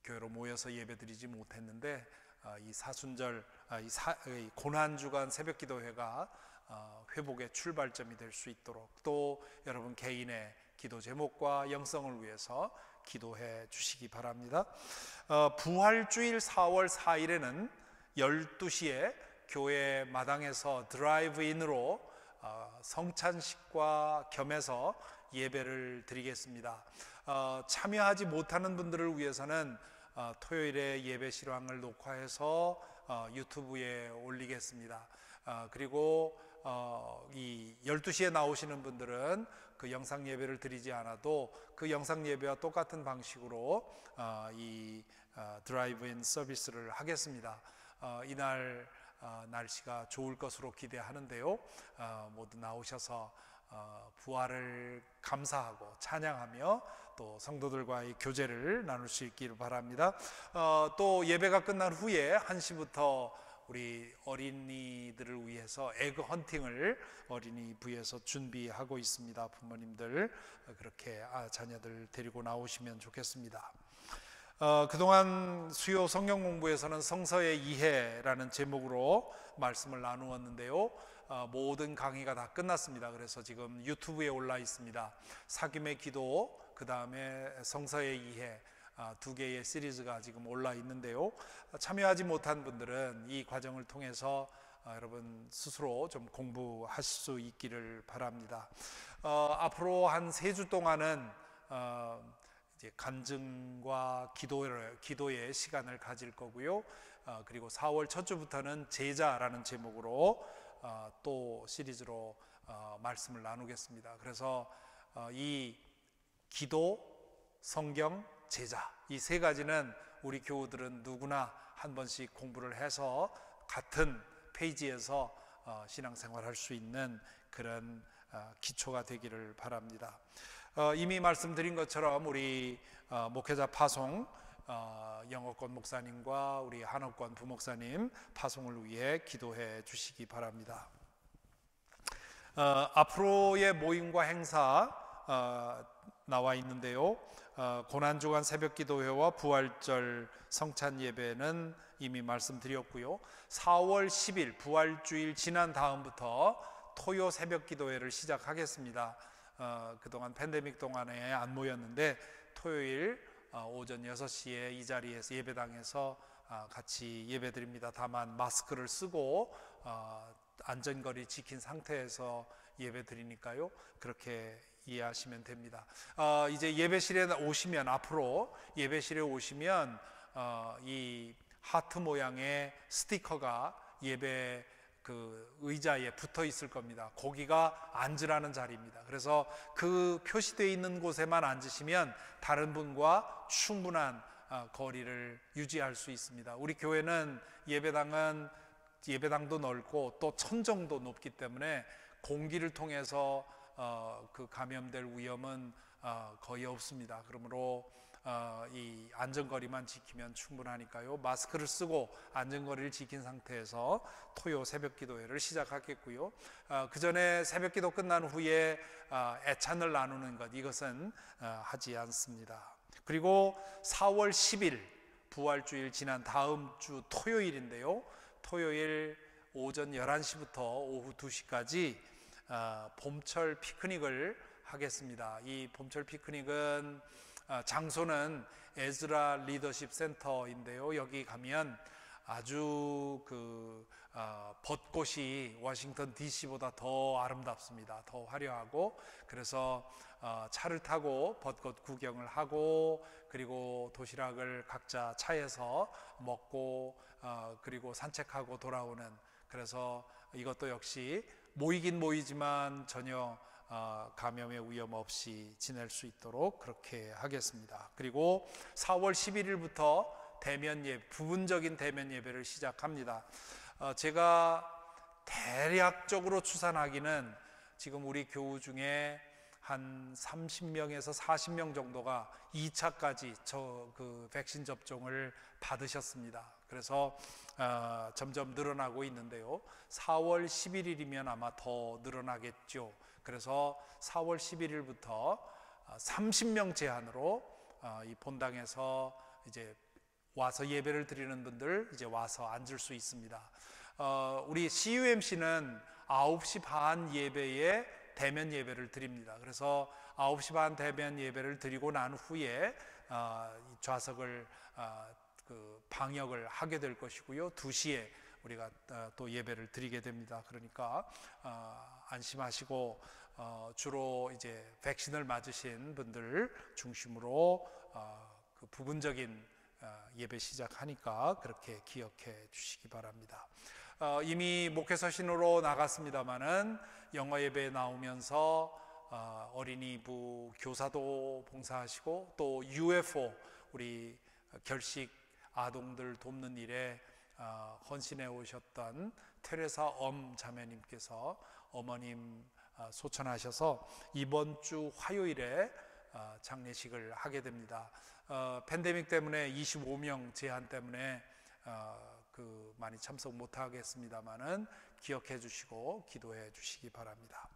교회로 모여서 예배드리지 못했는데 이 사순절 이 고난주간 새벽기도회가 회복의 출발점이 될 수 있도록, 또 여러분 개인의 기도 제목과 영성을 위해서 기도해 주시기 바랍니다. 부활주일 4월 4일에는 12시에 교회 마당에서 드라이브인으로 성찬식과 겸해서 예배를 드리겠습니다. 참여하지 못하는 분들을 위해서는 토요일에 예배 실황을 녹화해서 유튜브에 올리겠습니다. 그리고 이 12시에 나오시는 분들은 그 영상 예배를 드리지 않아도 그 영상 예배와 똑같은 방식으로 이 드라이브인 서비스를 하겠습니다. 이날 날씨가 좋을 것으로 기대하는데요. 모두 나오셔서 부활을 감사하고 찬양하며 또 성도들과의 교제를 나눌 수 있기를 바랍니다. 또 예배가 끝난 후에 1시부터 우리 어린이들을 위해서 에그 헌팅을 어린이 부에서 준비하고 있습니다. 부모님들 그렇게 자녀들 데리고 나오시면 좋겠습니다. 그동안 수요 성경 공부에서는 성서의 이해라는 제목으로 말씀을 나누었는데요. 모든 강의가 다 끝났습니다. 그래서 지금 유튜브에 올라 있습니다. 사김의 기도, 그 다음에 성서의 이해, 두 개의 시리즈가 지금 올라 있는데요. 참여하지 못한 분들은 이 과정을 통해서 여러분 스스로 좀 공부하실 수 있기를 바랍니다. 앞으로 한 3주 동안은 이제 간증과 기도의 시간을 가질 거고요. 그리고 4월 첫 주부터는 제자라는 제목으로 또 시리즈로 말씀을 나누겠습니다. 그래서 이 기도, 성경, 제자, 이 세 가지는 우리 교우들은 누구나 한 번씩 공부를 해서 같은 페이지에서 신앙생활 할 수 있는 그런 기초가 되기를 바랍니다. 이미 말씀드린 것처럼 우리 목회자 파송, 영어권 목사님과 우리 한어권 부목사님 파송을 위해 기도해 주시기 바랍니다. 앞으로의 모임과 행사 나와 있는데요. 고난주간 새벽기도회와 부활절 성찬 예배는 이미 말씀드렸고요. 4월 10일 부활주일 지난 다음부터 토요 새벽기도회를 시작하겠습니다. 그동안 팬데믹 동안에 안 모였는데 토요일 오전 6시에 이 자리에서 예배당에서 같이 예배드립니다. 다만 마스크를 쓰고 안전거리 지킨 상태에서 예배드리니까요. 그렇게 이해하시면 됩니다. 이제 예배실에 오시면, 앞으로 예배실에 오시면 이 하트 모양의 스티커가 예배 그 의자에 붙어 있을 겁니다. 거기가 앉으라는 자리입니다. 그래서 그 표시되어 있는 곳에만 앉으시면 다른 분과 충분한 거리를 유지할 수 있습니다. 우리 교회는 예배당도 넓고 또 천정도 높기 때문에 공기를 통해서 그 감염될 위험은 거의 없습니다. 그러므로 이 안전거리만 지키면 충분하니까요. 마스크를 쓰고 안전거리를 지킨 상태에서 토요 새벽기도회를 시작하겠고요. 그 전에 새벽기도 끝난 후에 애찬을 나누는 것, 이것은 하지 않습니다. 그리고 4월 10일 부활주일 지난 다음 주 토요일인데요. 토요일 오전 11시부터 오후 2시까지 봄철 피크닉을 하겠습니다. 이 봄철 피크닉은 장소는 에즈라 리더십 센터인데요. 여기 가면 아주 벚꽃이 워싱턴 DC보다 더 아름답습니다. 더 화려하고, 그래서 차를 타고 벚꽃 구경을 하고, 그리고 도시락을 각자 차에서 먹고, 그리고 산책하고 돌아오는, 그래서 이것도 역시 모이긴 모이지만 전혀 감염의 위험 없이 지낼 수 있도록 그렇게 하겠습니다. 그리고 4월 11일부터 부분적인 대면 예배를 시작합니다. 제가 대략적으로 추산하기는 지금 우리 교우 중에 한 30명에서 40명 정도가 2차까지 백신 접종을 받으셨습니다. 그래서 점점 늘어나고 있는데요. 4월 11일이면 아마 더 늘어나겠죠. 그래서 4월 11일부터 30명 제한으로 이 본당에서 이제 와서 예배를 드리는 분들 이제 와서 앉을 수 있습니다. 우리 CUMC는 9시 반 예배에 대면 예배를 드립니다. 그래서 9시 반 대면 예배를 드리고 난 후에 좌석을 방역을 하게 될 것이고요. 2시에 우리가 또 예배를 드리게 됩니다. 그러니까 안심하시고 주로 이제 백신을 맞으신 분들 중심으로 그 부분적인 예배 시작하니까 그렇게 기억해 주시기 바랍니다. 이미 목회서신으로 나갔습니다마는 영어 예배에 나오면서 어린이부 교사도 봉사하시고 또 UFO 우리 결식 아동들 돕는 일에 헌신해 오셨던 테레사 엄 자매님께서 어머님 소천하셔서 이번 주 화요일에 장례식을 하게 됩니다. 팬데믹 때문에 25명 제한 때문에 많이 참석 못 하겠습니다만은 기억해 주시고 기도해 주시기 바랍니다.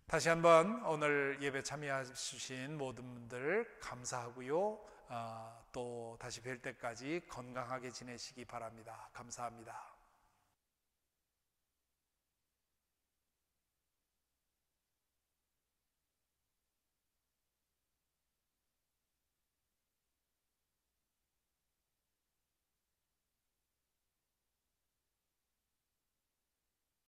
다시 한번 오늘 예배 참여해 주신 모든 분들 감사하고요. 또 다시 뵐 때까지 건강하게 지내시기 바랍니다. 감사합니다.